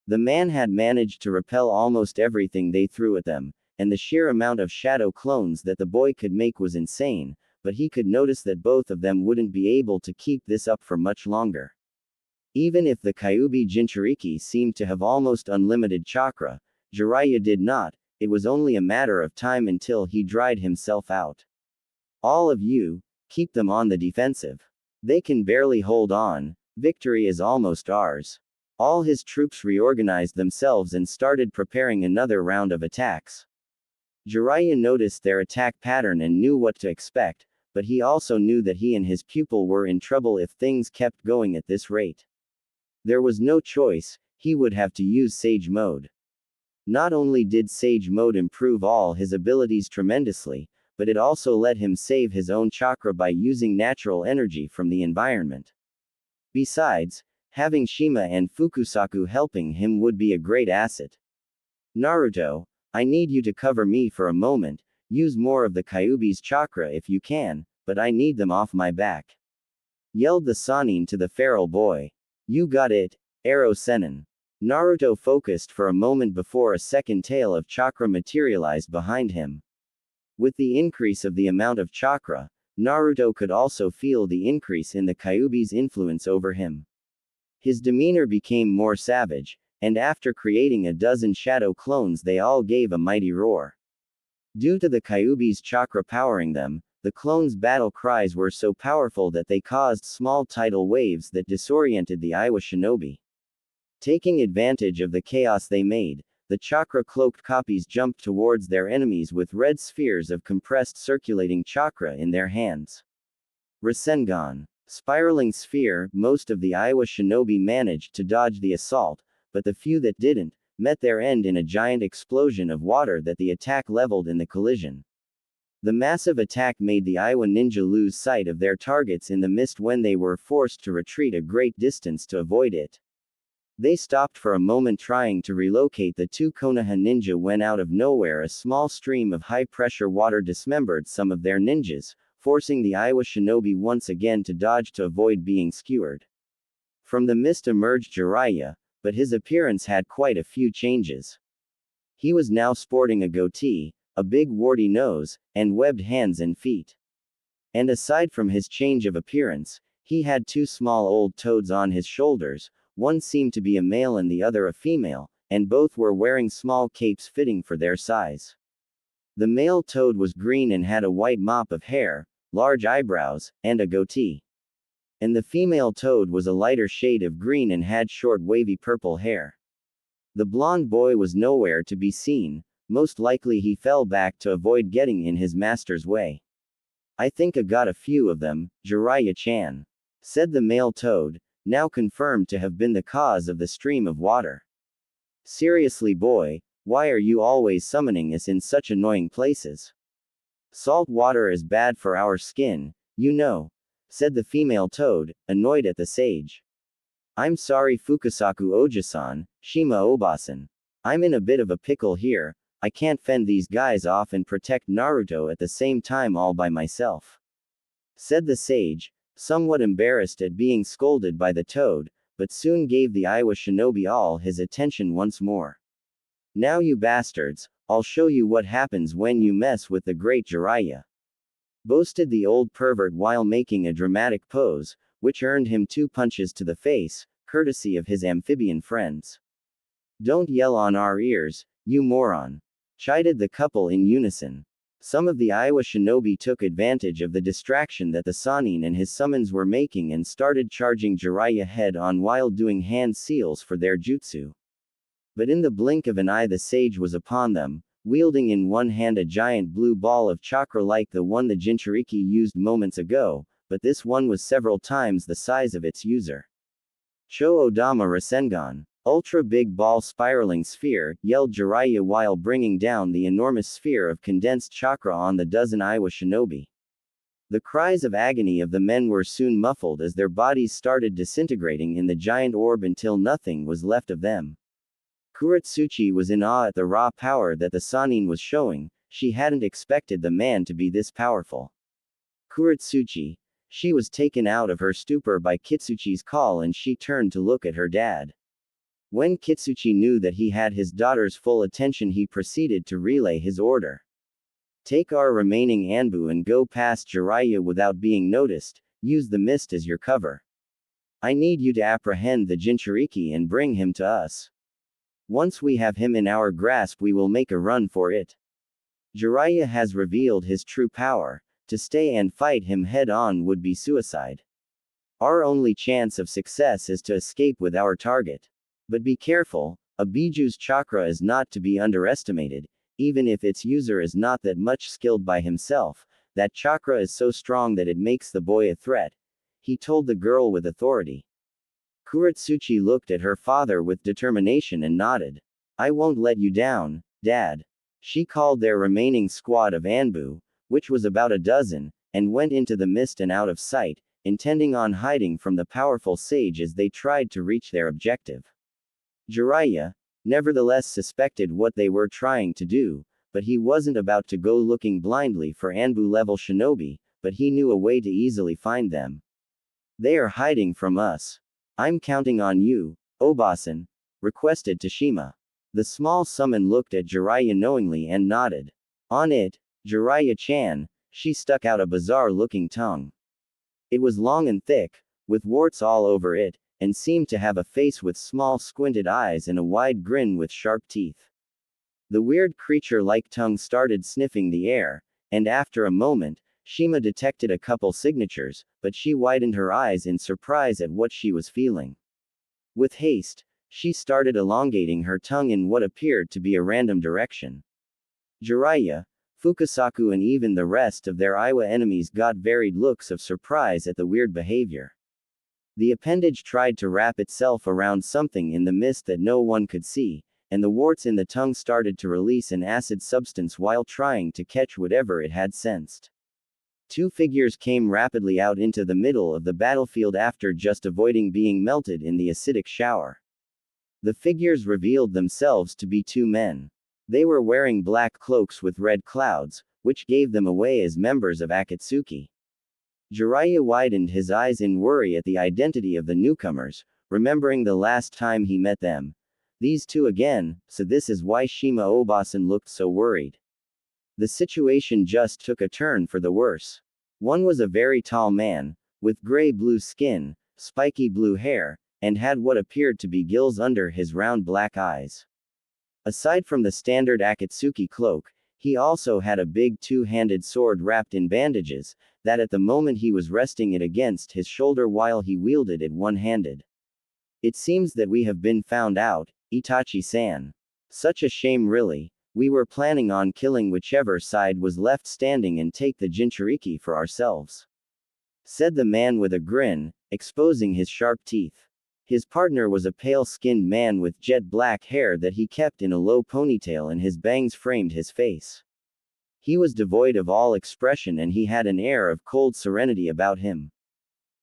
The man had managed to repel almost everything they threw at them, and the sheer amount of shadow clones that the boy could make was insane, but he could notice that both of them wouldn't be able to keep this up for much longer. Even if the Kyuubi Jinchuriki seemed to have almost unlimited chakra, Jiraiya did not. It was only a matter of time until he dried himself out. All of you, keep them on the defensive. They can barely hold on, victory is almost ours. All his troops reorganized themselves and started preparing another round of attacks. Jiraiya noticed their attack pattern and knew what to expect, but he also knew that he and his pupil were in trouble if things kept going at this rate. There was no choice, he would have to use Sage Mode. Not only did Sage Mode improve all his abilities tremendously, but it also let him save his own chakra by using natural energy from the environment. Besides, having Shima and Fukusaku helping him would be a great asset. Naruto, I need you to cover me for a moment, use more of the Kyuubi's chakra if you can, but I need them off my back. Yelled the Sannin to the feral boy. You got it, Arrow Sennin. Naruto focused for a moment before a second tail of chakra materialized behind him. With the increase of the amount of chakra, Naruto could also feel the increase in the Kyuubi's influence over him. His demeanor became more savage, and after creating a dozen shadow clones they all gave a mighty roar. Due to the Kyuubi's chakra powering them, the clones' battle cries were so powerful that they caused small tidal waves that disoriented the Aiwa shinobi. Taking advantage of the chaos they made, the chakra-cloaked copies jumped towards their enemies with red spheres of compressed circulating chakra in their hands. Rasengan. Spiraling sphere, most of the Aiwa shinobi managed to dodge the assault, but the few that didn't, met their end in a giant explosion of water that the attack leveled in the collision. The massive attack made the Aiwa ninja lose sight of their targets in the mist when they were forced to retreat a great distance to avoid it. They stopped for a moment trying to relocate the two Konoha ninja when out of nowhere a small stream of high-pressure water dismembered some of their ninjas, forcing the Aiwa shinobi once again to dodge to avoid being skewered. From the mist emerged Jiraiya, but his appearance had quite a few changes. He was now sporting a goatee, a big warty nose, and webbed hands and feet. And aside from his change of appearance, he had two small old toads on his shoulders, one seemed to be a male and the other a female, and both were wearing small capes fitting for their size. The male toad was green and had a white mop of hair, large eyebrows, and a goatee. And the female toad was a lighter shade of green and had short wavy purple hair. The blonde boy was nowhere to be seen, most likely he fell back to avoid getting in his master's way. I think I got a few of them, Jiraiya-chan. said the male toad, now confirmed to have been the cause of the stream of water. Seriously, boy, why are you always summoning us in such annoying places? Salt water is bad for our skin, you know, said the female toad, annoyed at the sage. I'm sorry, Fukasaku Ojisan, Shima Obasan. I'm in a bit of a pickle here. I can't fend these guys off and protect Naruto at the same time all by myself, said the sage, somewhat embarrassed at being scolded by the toad, but soon gave the Iowa shinobi all his attention once more. Now, you bastards, I'll show you what happens when you mess with the great Jiraiya, boasted the old pervert while making a dramatic pose, which earned him 2 punches to the face, courtesy of his amphibian friends. Don't yell on our ears, you moron, chided the couple in unison. Some of the Iowa shinobi took advantage of the distraction that the Sannin and his summons were making and started charging Jiraiya head on while doing hand seals for their jutsu. But in the blink of an eye the sage was upon them, wielding in one hand a giant blue ball of chakra like the one the Jinchuriki used moments ago, but this one was several times the size of its user. Cho Odama Rasengan, ultra big ball spiraling sphere, yelled Jiraiya while bringing down the enormous sphere of condensed chakra on the dozen Iowa shinobi. The cries of agony of the men were soon muffled as their bodies started disintegrating in the giant orb until nothing was left of them. Kuretsuchi was in awe at the raw power that the Sannin was showing. She hadn't expected the man to be this powerful. Kuretsuchi. She was taken out of her stupor by Kitsuchi's call and she turned to look at her dad. When Kitsuchi knew that he had his daughter's full attention, he proceeded to relay his order. Take our remaining Anbu and go past Jiraiya without being noticed. Use the mist as your cover. I need you to apprehend the Jinchuriki and bring him to us. Once we have him in our grasp, we will make a run for it. Jiraiya has revealed his true power. To stay and fight him head on would be suicide. Our only chance of success is to escape with our target. But be careful, a Biju's chakra is not to be underestimated, even if its user is not that much skilled by himself. That chakra is so strong that it makes the boy a threat, he told the girl with authority. Kuretsuchi looked at her father with determination and nodded. I won't let you down, Dad. She called their remaining squad of Anbu, which was about a dozen, and went into the mist and out of sight, intending on hiding from the powerful sage as they tried to reach their objective. Jiraiya, nevertheless, suspected what they were trying to do, but he wasn't about to go looking blindly for Anbu-level shinobi, but he knew a way to easily find them. They are hiding from us. I'm counting on you, Obasan, requested Tashima. The small summon looked at Jiraiya knowingly and nodded. On it, Jiraiya-chan, she stuck out a bizarre-looking tongue. It was long and thick, with warts all over it, and seemed to have a face with small squinted eyes and a wide grin with sharp teeth. The weird creature-like tongue started sniffing the air, and after a moment, Shima detected a couple signatures, but she widened her eyes in surprise at what she was feeling. With haste, she started elongating her tongue in what appeared to be a random direction. Jiraiya, Fukasaku and even the rest of their Iowa enemies got varied looks of surprise at the weird behavior. The appendage tried to wrap itself around something in the mist that no one could see, and the warts in the tongue started to release an acid substance while trying to catch whatever it had sensed. 2 figures came rapidly out into the middle of the battlefield after just avoiding being melted in the acidic shower. The figures revealed themselves to be 2 men. They were wearing black cloaks with red clouds, which gave them away as members of Akatsuki. Jiraiya widened his eyes in worry at the identity of the newcomers, remembering the last time he met them. These 2 again, so this is why Shima Obasan looked so worried. The situation just took a turn for the worse. One was a very tall man, with gray-blue skin, spiky blue hair, and had what appeared to be gills under his round black eyes. Aside from the standard Akatsuki cloak, he also had a big 2-handed sword wrapped in bandages, that at the moment he was resting it against his shoulder while he wielded it one-handed. It seems that we have been found out, Itachi-san. Such a shame really. We were planning on killing whichever side was left standing and take the Jinchuriki for ourselves, said the man with a grin, exposing his sharp teeth. His partner was a pale-skinned man with jet black hair that he kept in a low ponytail, and his bangs framed his face. He was devoid of all expression, and he had an air of cold serenity about him.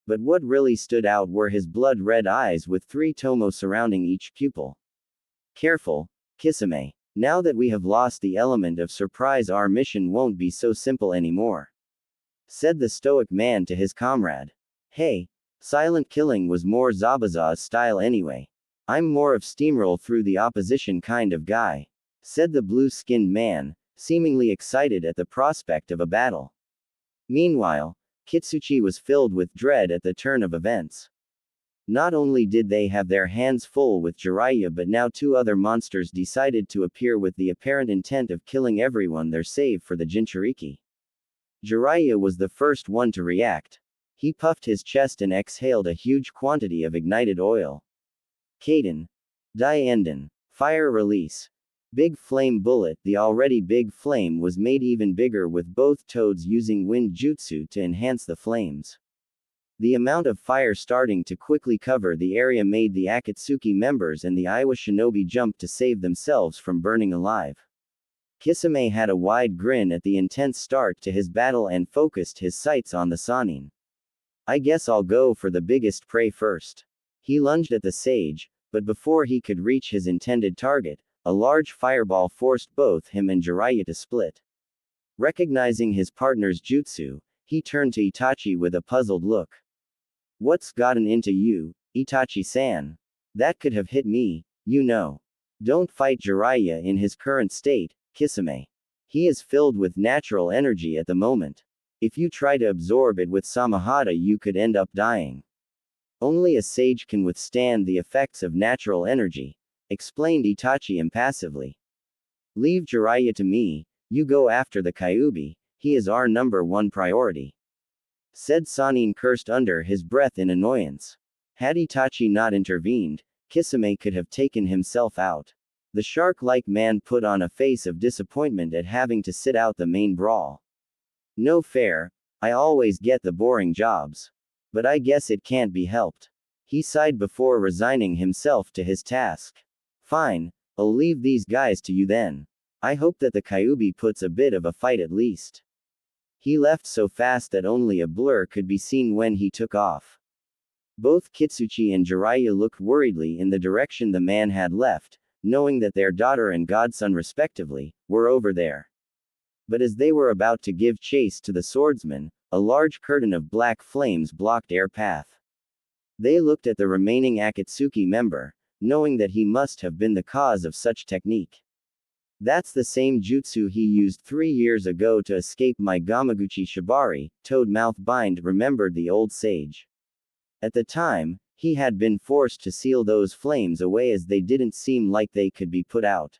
But what really stood out were his blood-red eyes with 3 tomo surrounding each pupil. Careful, Kisame. Now that we have lost the element of surprise, our mission won't be so simple anymore, said the stoic man to his comrade. Hey, silent killing was more Zabuza's style anyway. I'm more of steamroll through the opposition kind of guy, said the blue-skinned man, seemingly excited at the prospect of a battle. Meanwhile, Kitsuchi was filled with dread at the turn of events. Not only did they have their hands full with Jiraiya, but now 2 other monsters decided to appear with the apparent intent of killing everyone there save for the Jinchuriki. Jiraiya was the first one to react. He puffed his chest and exhaled a huge quantity of ignited oil. Kaden. Dienden. Fire release. Big flame bullet. The already big flame was made even bigger with both toads using wind jutsu to enhance the flames. The amount of fire starting to quickly cover the area made the Akatsuki members and the Iowa shinobi jump to save themselves from burning alive. Kisame had a wide grin at the intense start to his battle and focused his sights on the Sannin. I guess I'll go for the biggest prey first. He lunged at the sage, but before he could reach his intended target, a large fireball forced both him and Jiraiya to split. Recognizing his partner's jutsu, he turned to Itachi with a puzzled look. What's gotten into you, Itachi-san? That could have hit me, you know. Don't fight Jiraiya in his current state, Kisame. He is filled with natural energy at the moment. If you try to absorb it with Samahata, you could end up dying. Only a sage can withstand the effects of natural energy, explained Itachi impassively. Leave Jiraiya to me, you go after the Kyuubi, he is our #1 priority, said Sannin, cursed under his breath in annoyance. Had Itachi not intervened, Kisame could have taken himself out. The shark-like man put on a face of disappointment at having to sit out the main brawl. No fair, I always get the boring jobs. But I guess it can't be helped. He sighed before resigning himself to his task. Fine, I'll leave these guys to you then. I hope that the Kyuubi puts a bit of a fight at least. He left so fast that only a blur could be seen when he took off. Both Kitsuchi and Jiraiya looked worriedly in the direction the man had left, knowing that their daughter and godson respectively, were over there. But as they were about to give chase to the swordsman, a large curtain of black flames blocked air path. They looked at the remaining Akatsuki member, knowing that he must have been the cause of such technique. That's the same jutsu he used 3 years ago to escape my Gamaguchi Shibari, Toad Mouth Bind, remembered the old sage. At the time, he had been forced to seal those flames away as they didn't seem like they could be put out.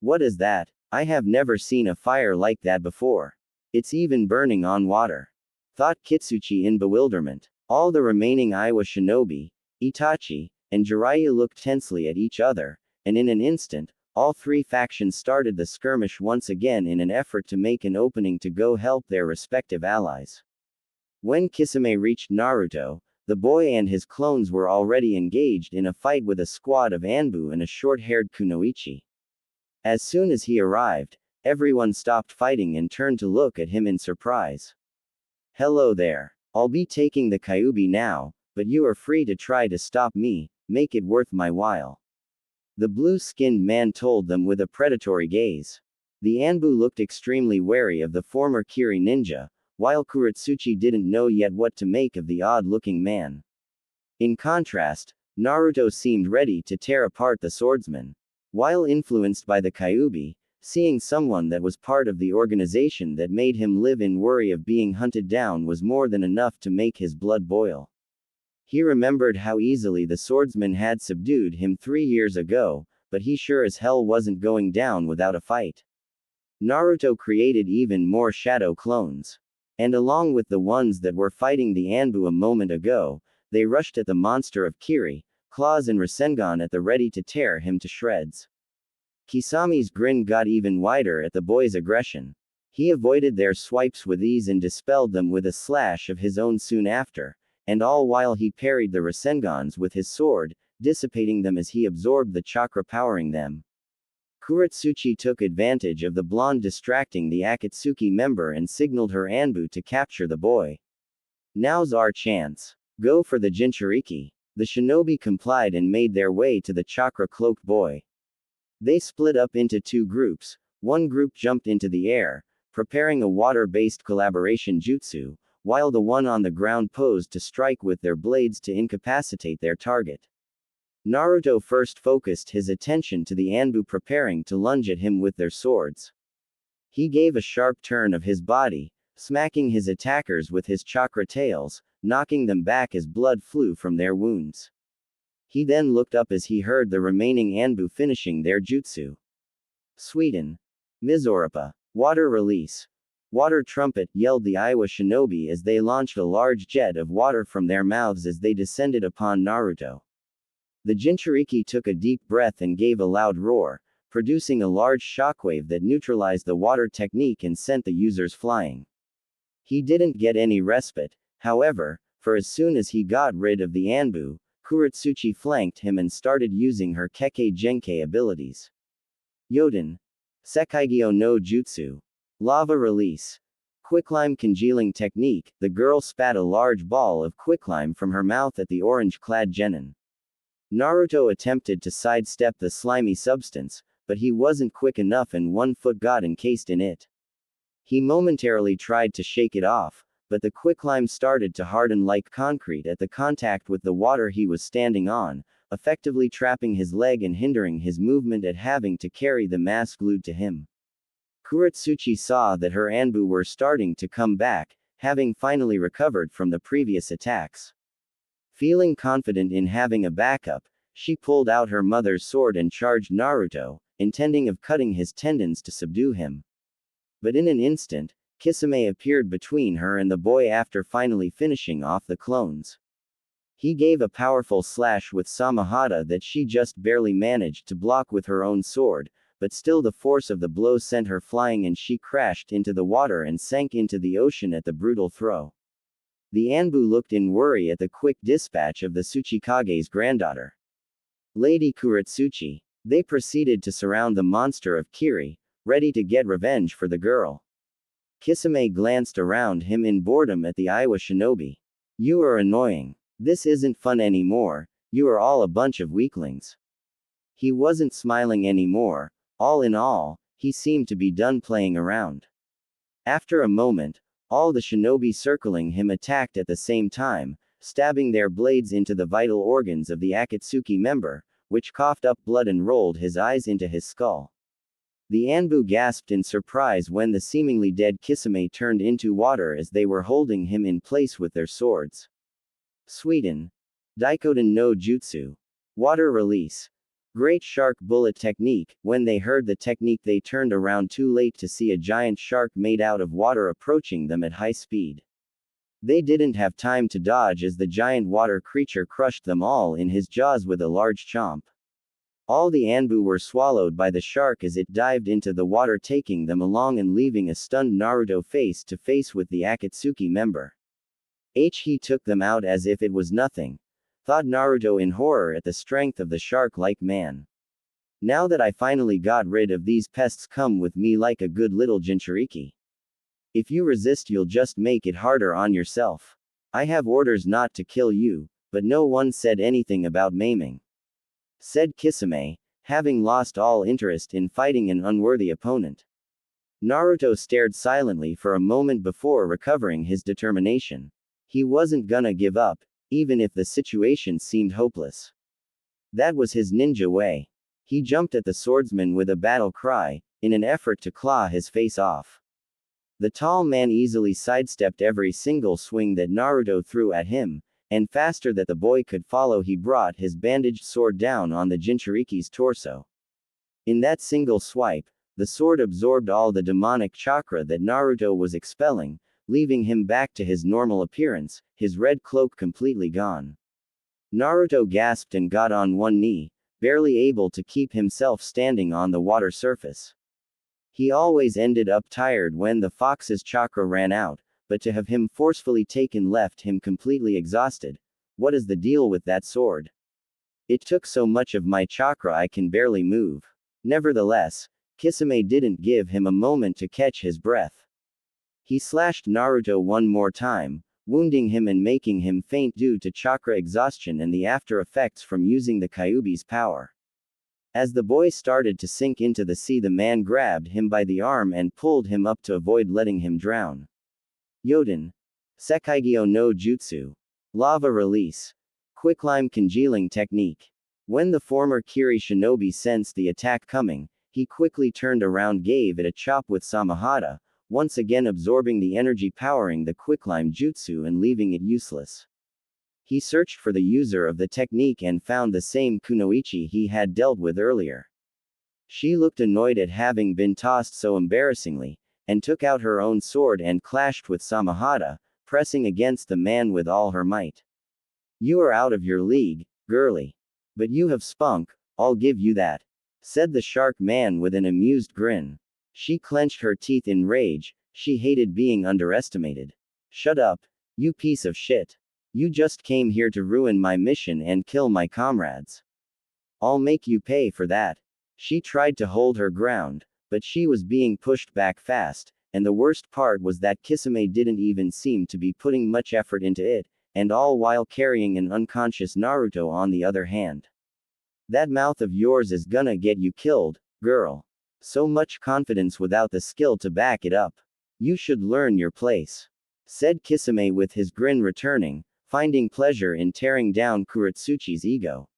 What is that? I have never seen a fire like that before. It's even burning on water, thought Kitsuchi in bewilderment. All the remaining Iowa shinobi, Itachi, and Jiraiya looked tensely at each other, and in an instant, all 3 factions started the skirmish once again in an effort to make an opening to go help their respective allies. When Kisame reached Naruto, the boy and his clones were already engaged in a fight with a squad of Anbu and a short-haired Kunoichi. As soon as he arrived, everyone stopped fighting and turned to look at him in surprise. Hello there. I'll be taking the Kyuubi now, but you are free to try to stop me, make it worth my while. The blue-skinned man told them with a predatory gaze. The Anbu looked extremely wary of the former Kiri ninja, while Kuratsuchi didn't know yet what to make of the odd-looking man. In contrast, Naruto seemed ready to tear apart the swordsman. While influenced by the Kyuubi, seeing someone that was part of the organization that made him live in worry of being hunted down was more than enough to make his blood boil. He remembered how easily the swordsman had subdued him 3 years ago, but he sure as hell wasn't going down without a fight. Naruto created even more shadow clones. And along with the ones that were fighting the Anbu a moment ago, they rushed at the monster of Kiri, claws and Rasengan at the ready to tear him to shreds. Kisami's grin got even wider at the boy's aggression. He avoided their swipes with ease and dispelled them with a slash of his own soon after, and all while he parried the Rasengans with his sword, dissipating them as he absorbed the chakra powering them. Kuretsuchi took advantage of the blonde distracting the Akatsuki member and signaled her Anbu to capture the boy. Now's our chance. Go for the Jinchuriki. The shinobi complied and made their way to the chakra-cloaked boy. They split up into two groups. One group jumped into the air, preparing a water-based collaboration jutsu, while the one on the ground posed to strike with their blades to incapacitate their target. Naruto first focused his attention to the Anbu preparing to lunge at him with their swords. He gave a sharp turn of his body, smacking his attackers with his chakra tails, knocking them back as blood flew from their wounds. He then looked up as he heard the remaining Anbu finishing their jutsu. Sweden. Mizoripa. Water release. Water trumpet, yelled the Iwa shinobi as they launched a large jet of water from their mouths as they descended upon Naruto. The Jinchuriki took a deep breath and gave a loud roar, producing a large shockwave that neutralized the water technique and sent the users flying. He didn't get any respite, however, for as soon as he got rid of the Anbu, Kuretsuchi flanked him and started using her Kekkei Genkei abilities. Yoden. Sekaigyo no Jutsu. Lava release. Quicklime congealing technique, the girl spat a large ball of quicklime from her mouth at the orange-clad genin. Naruto attempted to sidestep the slimy substance, but he wasn't quick enough and one foot got encased in it. He momentarily tried to shake it off, but the quicklime started to harden like concrete at the contact with the water he was standing on, effectively trapping his leg and hindering his movement at having to carry the mass glued to him. Kuretsuchi saw that her Anbu were starting to come back, having finally recovered from the previous attacks. Feeling confident in having a backup, she pulled out her mother's sword and charged Naruto, intending of cutting his tendons to subdue him. But in an instant, Kisame appeared between her and the boy after finally finishing off the clones. He gave a powerful slash with Samahata that she just barely managed to block with her own sword, but still the force of the blow sent her flying and she crashed into the water and sank into the ocean at the brutal throw. The Anbu looked in worry at the quick dispatch of the Tsuchikage's granddaughter. Lady Kuretsuchi. They proceeded to surround the monster of Kiri, ready to get revenge for the girl. Kisame glanced around him in boredom at the Iwa shinobi. You are annoying. This isn't fun anymore, you are all a bunch of weaklings. He wasn't smiling anymore, all in all, he seemed to be done playing around. After a moment, all the shinobi circling him attacked at the same time, stabbing their blades into the vital organs of the Akatsuki member, which coughed up blood and rolled his eyes into his skull. The Anbu gasped in surprise when the seemingly dead Kisame turned into water as they were holding him in place with their swords. Sweden. Daikoden no Jutsu. Water release. Great shark bullet technique. When they heard the technique, they turned around too late to see a giant shark made out of water approaching them at high speed. They didn't have time to dodge as the giant water creature crushed them all in his jaws with a large chomp. All the Anbu were swallowed by the shark as it dived into the water, taking them along and leaving a stunned Naruto face to face with the Akatsuki member. He took them out as if it was nothing, thought Naruto in horror at the strength of the shark-like man. Now that I finally got rid of these pests, come with me like a good little Jinchuriki. If you resist, you'll just make it harder on yourself. I have orders not to kill you, but no one said anything about maiming, said Kisame, having lost all interest in fighting an unworthy opponent. Naruto stared silently for a moment before recovering his determination. He wasn't gonna give up, even if the situation seemed hopeless. That was his ninja way. He jumped at the swordsman with a battle cry, in an effort to claw his face off. The tall man easily sidestepped every single swing that Naruto threw at him, and faster than the boy could follow, he brought his bandaged sword down on the Jinchuriki's torso. In that single swipe, the sword absorbed all the demonic chakra that Naruto was expelling, leaving him back to his normal appearance, his red cloak completely gone. Naruto gasped and got on one knee, barely able to keep himself standing on the water surface. He always ended up tired when the fox's chakra ran out, but to have him forcefully taken left him completely exhausted. What is the deal with that sword? It took so much of my chakra I can barely move. Nevertheless, Kisame didn't give him a moment to catch his breath. He slashed Naruto one more time, wounding him and making him faint due to chakra exhaustion and the after effects from using the Kyuubi's power. As the boy started to sink into the sea, the man grabbed him by the arm and pulled him up to avoid letting him drown. Yoden. Sekaigyo no Jutsu. Lava release. Quicklime congealing technique. When the former Kiri shinobi sensed the attack coming, he quickly turned around, gave it a chop with Samahata, once again absorbing the energy powering the quicklime jutsu and leaving it useless. He searched for the user of the technique and found the same kunoichi he had dealt with earlier. She looked annoyed at having been tossed so embarrassingly, and took out her own sword and clashed with Samahata, pressing against the man with all her might. You are out of your league, girlie. But you have spunk, I'll give you that, said the shark man with an amused grin. She clenched her teeth in rage, she hated being underestimated. Shut up, you piece of shit. You just came here to ruin my mission and kill my comrades. I'll make you pay for that. She tried to hold her ground, but she was being pushed back fast, and the worst part was that Kisame didn't even seem to be putting much effort into it, and all while carrying an unconscious Naruto on the other hand. That mouth of yours is gonna get you killed, girl. So much confidence without the skill to back it up. You should learn your place, said Kisame with his grin returning, finding pleasure in tearing down Kuretsuchi's ego.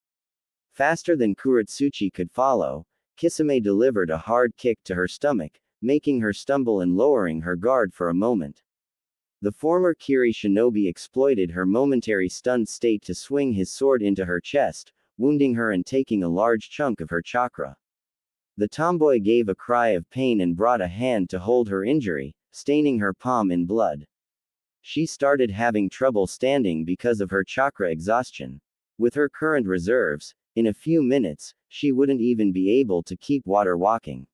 Faster than Kuretsuchi could follow, Kisame delivered a hard kick to her stomach, making her stumble and lowering her guard for a moment. The former Kiri shinobi exploited her momentary stunned state to swing his sword into her chest, wounding her and taking a large chunk of her chakra. The tomboy gave a cry of pain and brought a hand to hold her injury, staining her palm in blood. She started having trouble standing because of her chakra exhaustion. With her current reserves, in a few minutes, she wouldn't even be able to keep water walking.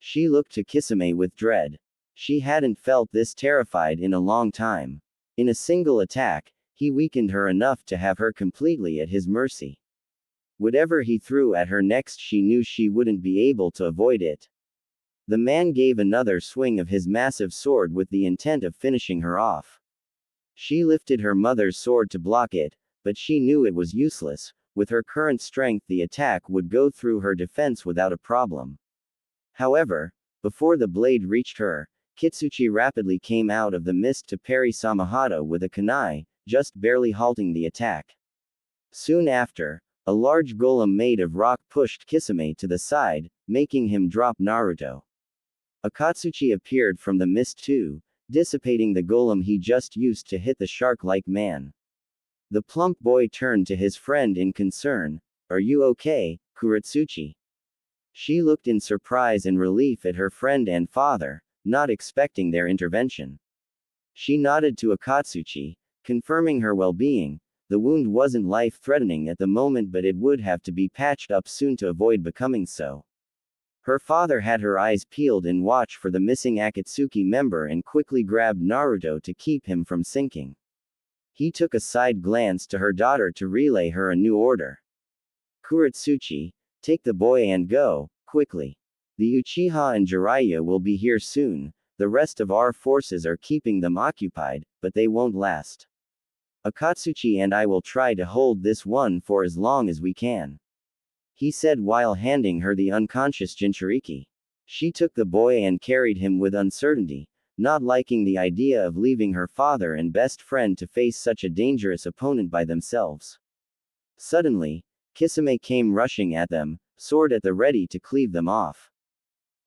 She looked to Kisame with dread. She hadn't felt this terrified in a long time. In a single attack, he weakened her enough to have her completely at his mercy. Whatever he threw at her next, she knew she wouldn't be able to avoid it. The man gave another swing of his massive sword with the intent of finishing her off. She lifted her mother's sword to block it, but she knew it was useless. With her current strength, the attack would go through her defense without a problem. However, before the blade reached her, Kitsuchi rapidly came out of the mist to parry Samahata with a kunai, just barely halting the attack. Soon after, a large golem made of rock pushed Kisame to the side, making him drop Naruto. Akatsuchi appeared from the mist too, dissipating the golem he just used to hit the shark-like man. The plump boy turned to his friend in concern. Are you okay, Kuretsuchi? She looked in surprise and relief at her friend and father, not expecting their intervention. She nodded to Akatsuchi, confirming her well-being. The wound wasn't life-threatening at the moment, but it would have to be patched up soon to avoid becoming so. Her father had her eyes peeled in watch for the missing Akatsuki member and quickly grabbed Naruto to keep him from sinking. He took a side glance to her daughter to relay her a new order. Kuretsuchi, take the boy and go, quickly. The Uchiha and Jiraiya will be here soon. The rest of our forces are keeping them occupied, but they won't last. Akatsuchi and I will try to hold this one for as long as we can, he said while handing her the unconscious Jinchuriki. She took the boy and carried him with uncertainty, not liking the idea of leaving her father and best friend to face such a dangerous opponent by themselves. Suddenly, Kisame came rushing at them, sword at the ready to cleave them off.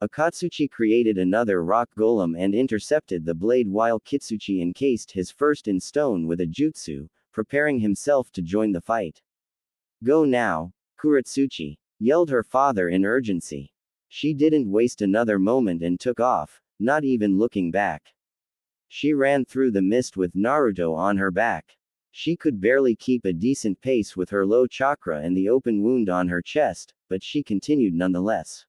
Akatsuchi created another rock golem and intercepted the blade while Kitsuchi encased his first in stone with a jutsu, preparing himself to join the fight. Go now, Kuretsuchi, yelled her father in urgency. She didn't waste another moment and took off, not even looking back. She ran through the mist with Naruto on her back. She could barely keep a decent pace with her low chakra and the open wound on her chest, but she continued nonetheless.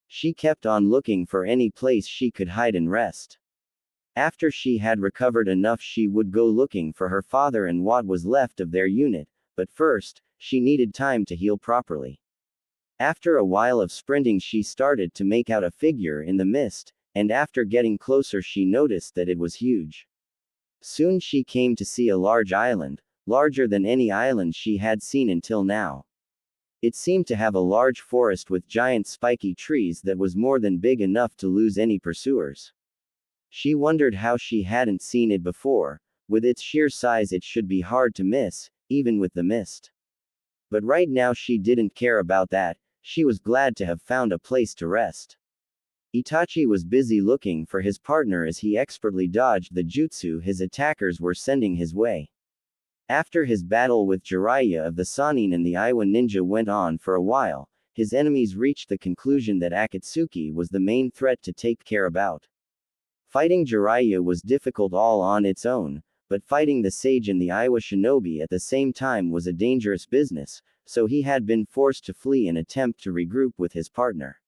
She kept on looking for any place she could hide and rest. After she had recovered enough, she would go looking for her father and what was left of their unit, but first, she needed time to heal properly. After a while of sprinting, she started to make out a figure in the mist, and after getting closer, she noticed that it was huge. Soon she came to see a large island, larger than any island she had seen until now. It seemed to have a large forest with giant spiky trees that was more than big enough to lose any pursuers. She wondered how she hadn't seen it before. With its sheer size, it should be hard to miss, even with the mist. But right now she didn't care about that. She was glad to have found a place to rest. Itachi was busy looking for his partner as he expertly dodged the jutsu his attackers were sending his way. After his battle with Jiraiya of the Sannin and the Iwa ninja went on for a while, his enemies reached the conclusion that Akatsuki was the main threat to take care about. Fighting Jiraiya was difficult all on its own, but fighting the sage and the Iwa shinobi at the same time was a dangerous business, so he had been forced to flee and attempt to regroup with his partner.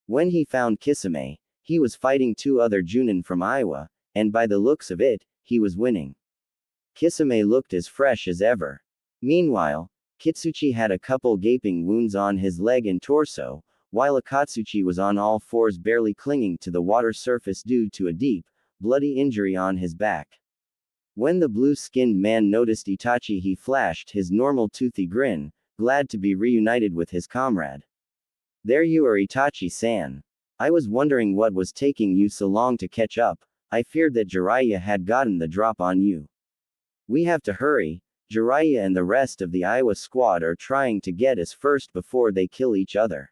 When he found Kisame, he was fighting two other Junin from Iwa, and by the looks of it, he was winning. Kisame looked as fresh as ever. Meanwhile, Kitsuchi had a couple gaping wounds on his leg and torso, while Akatsuchi was on all fours barely clinging to the water surface due to a deep, bloody injury on his back. When the blue-skinned man noticed Itachi, he flashed his normal toothy grin, glad to be reunited with his comrade. "There you are, Itachi-san. I was wondering what was taking you so long to catch up. I feared that Jiraiya had gotten the drop on you. We have to hurry. Jiraiya and the rest of the Iwa squad are trying to get us first before they kill each other."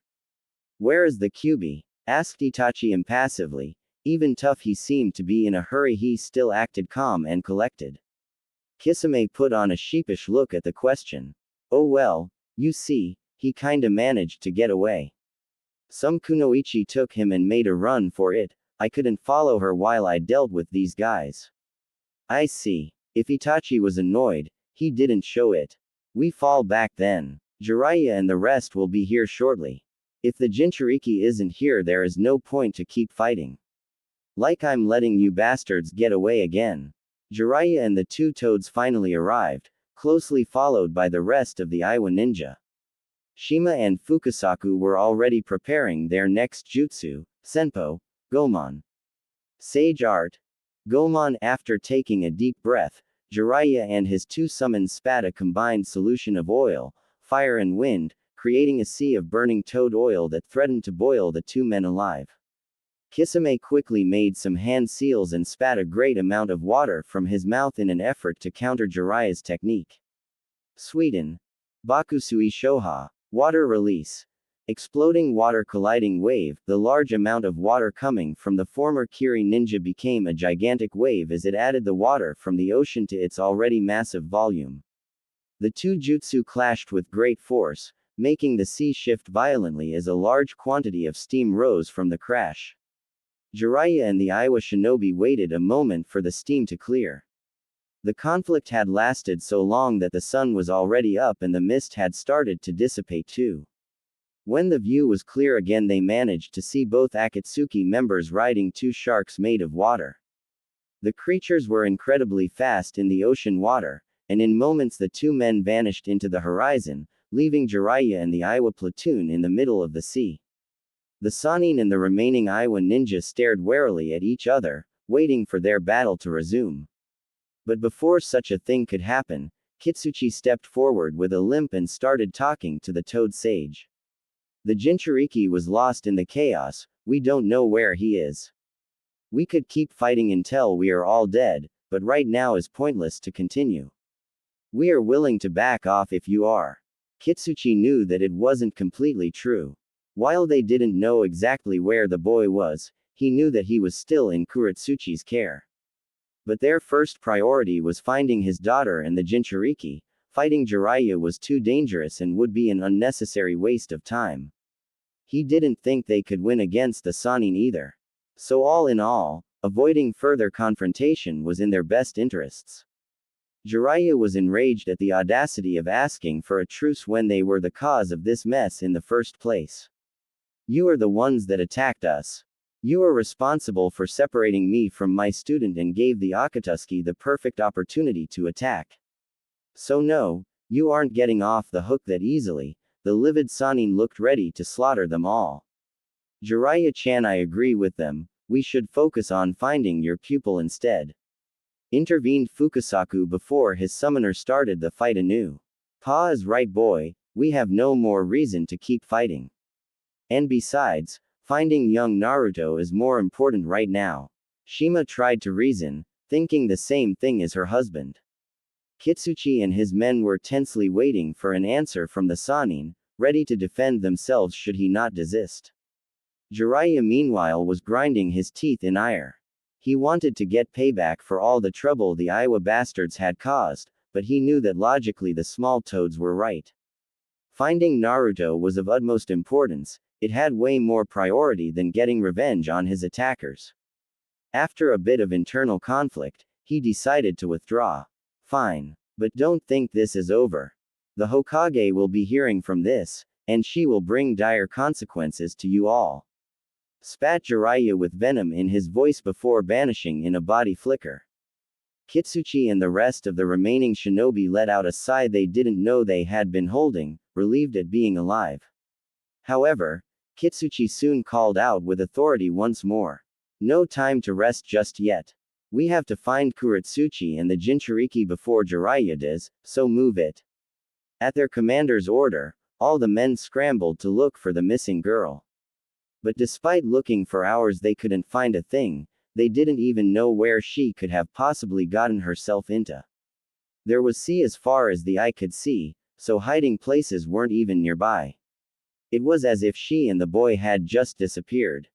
"Where is the Kyuubi?" asked Itachi impassively. Even tough he seemed to be in a hurry, he still acted calm and collected. Kisame put on a sheepish look at the question. "Oh well, you see, he kinda managed to get away. Some kunoichi took him and made a run for it. I couldn't follow her while I dealt with these guys." "I see." If Itachi was annoyed, he didn't show it. "We fall back then. Jiraiya and the rest will be here shortly. If the Jinchuriki isn't here, there is no point to keep fighting. Like I'm letting you bastards get away again." Jiraiya and the two toads finally arrived, closely followed by the rest of the Iwa ninja. Shima and Fukasaku were already preparing their next jutsu, Senpo, Gomon. Sage Art. Gomon. After taking a deep breath, Jiraiya and his two summons spat a combined solution of oil, fire and wind, creating a sea of burning toad oil that threatened to boil the two men alive. Kisame quickly made some hand seals and spat a great amount of water from his mouth in an effort to counter Jiraiya's technique. Sweden. Bakusui Shoha. Water release. Exploding water colliding wave. The large amount of water coming from the former Kiri ninja became a gigantic wave as it added the water from the ocean to its already massive volume. The two jutsu clashed with great force, making the sea shift violently as a large quantity of steam rose from the crash. Jiraiya and the Iwa shinobi waited a moment for the steam to clear. The conflict had lasted so long that the sun was already up and the mist had started to dissipate too. When the view was clear again, they managed to see both Akatsuki members riding two sharks made of water. The creatures were incredibly fast in the ocean water, and in moments the two men vanished into the horizon, leaving Jiraiya and the Iwa platoon in the middle of the sea. The Sannin and the remaining Iwa ninja stared warily at each other, waiting for their battle to resume. But before such a thing could happen, Kitsuchi stepped forward with a limp and started talking to the toad sage. "The Jinchuriki was lost in the chaos. We don't know where he is. We could keep fighting until we are all dead, but right now is pointless to continue. We are willing to back off if you are." Kitsuchi knew that it wasn't completely true. While they didn't know exactly where the boy was, he knew that he was still in Kuratsuchi's care. But their first priority was finding his daughter and the Jinchuriki. Fighting Jiraiya was too dangerous and would be an unnecessary waste of time. He didn't think they could win against the Sannin either. So all in all, avoiding further confrontation was in their best interests. Jiraiya was enraged at the audacity of asking for a truce when they were the cause of this mess in the first place. "You are the ones that attacked us. You are responsible for separating me from my student and gave the Akatsuki the perfect opportunity to attack. So no, you aren't getting off the hook that easily. The livid Sanin looked ready to slaughter them all. Jiraiya-chan, I agree with them. We should focus on finding your pupil instead. Intervened Fukasaku before his summoner started the fight anew. Pa is right, boy, we have no more reason to keep fighting. And besides, finding young Naruto is more important right now. Shima tried to reason, thinking the same thing as her husband. Kitsuchi and his men were tensely waiting for an answer from the Sanin, ready to defend themselves should he not desist. Jiraiya meanwhile was grinding his teeth in ire. He wanted to get payback for all the trouble the Iowa bastards had caused, but he knew that logically the small toads were right. Finding Naruto was of utmost importance. It had way more priority than getting revenge on his attackers. After a bit of internal conflict, he decided to withdraw. Fine. But don't think this is over. The Hokage will be hearing from this, and she will bring dire consequences to you all. Spat Jiraiya with venom in his voice before vanishing in a body flicker. Kitsuchi and the rest of the remaining shinobi let out a sigh they didn't know they had been holding, relieved at being alive. However, Kitsuchi soon called out with authority once more. No time to rest just yet. We have to find Kuretsuchi and the Jinchuriki before Jiraiya does, so move it. At their commander's order, all the men scrambled to look for the missing girl. But despite looking for hours they couldn't find a thing. They didn't even know where she could have possibly gotten herself into. There was sea as far as the eye could see, so hiding places weren't even nearby. It was as if she and the boy had just disappeared.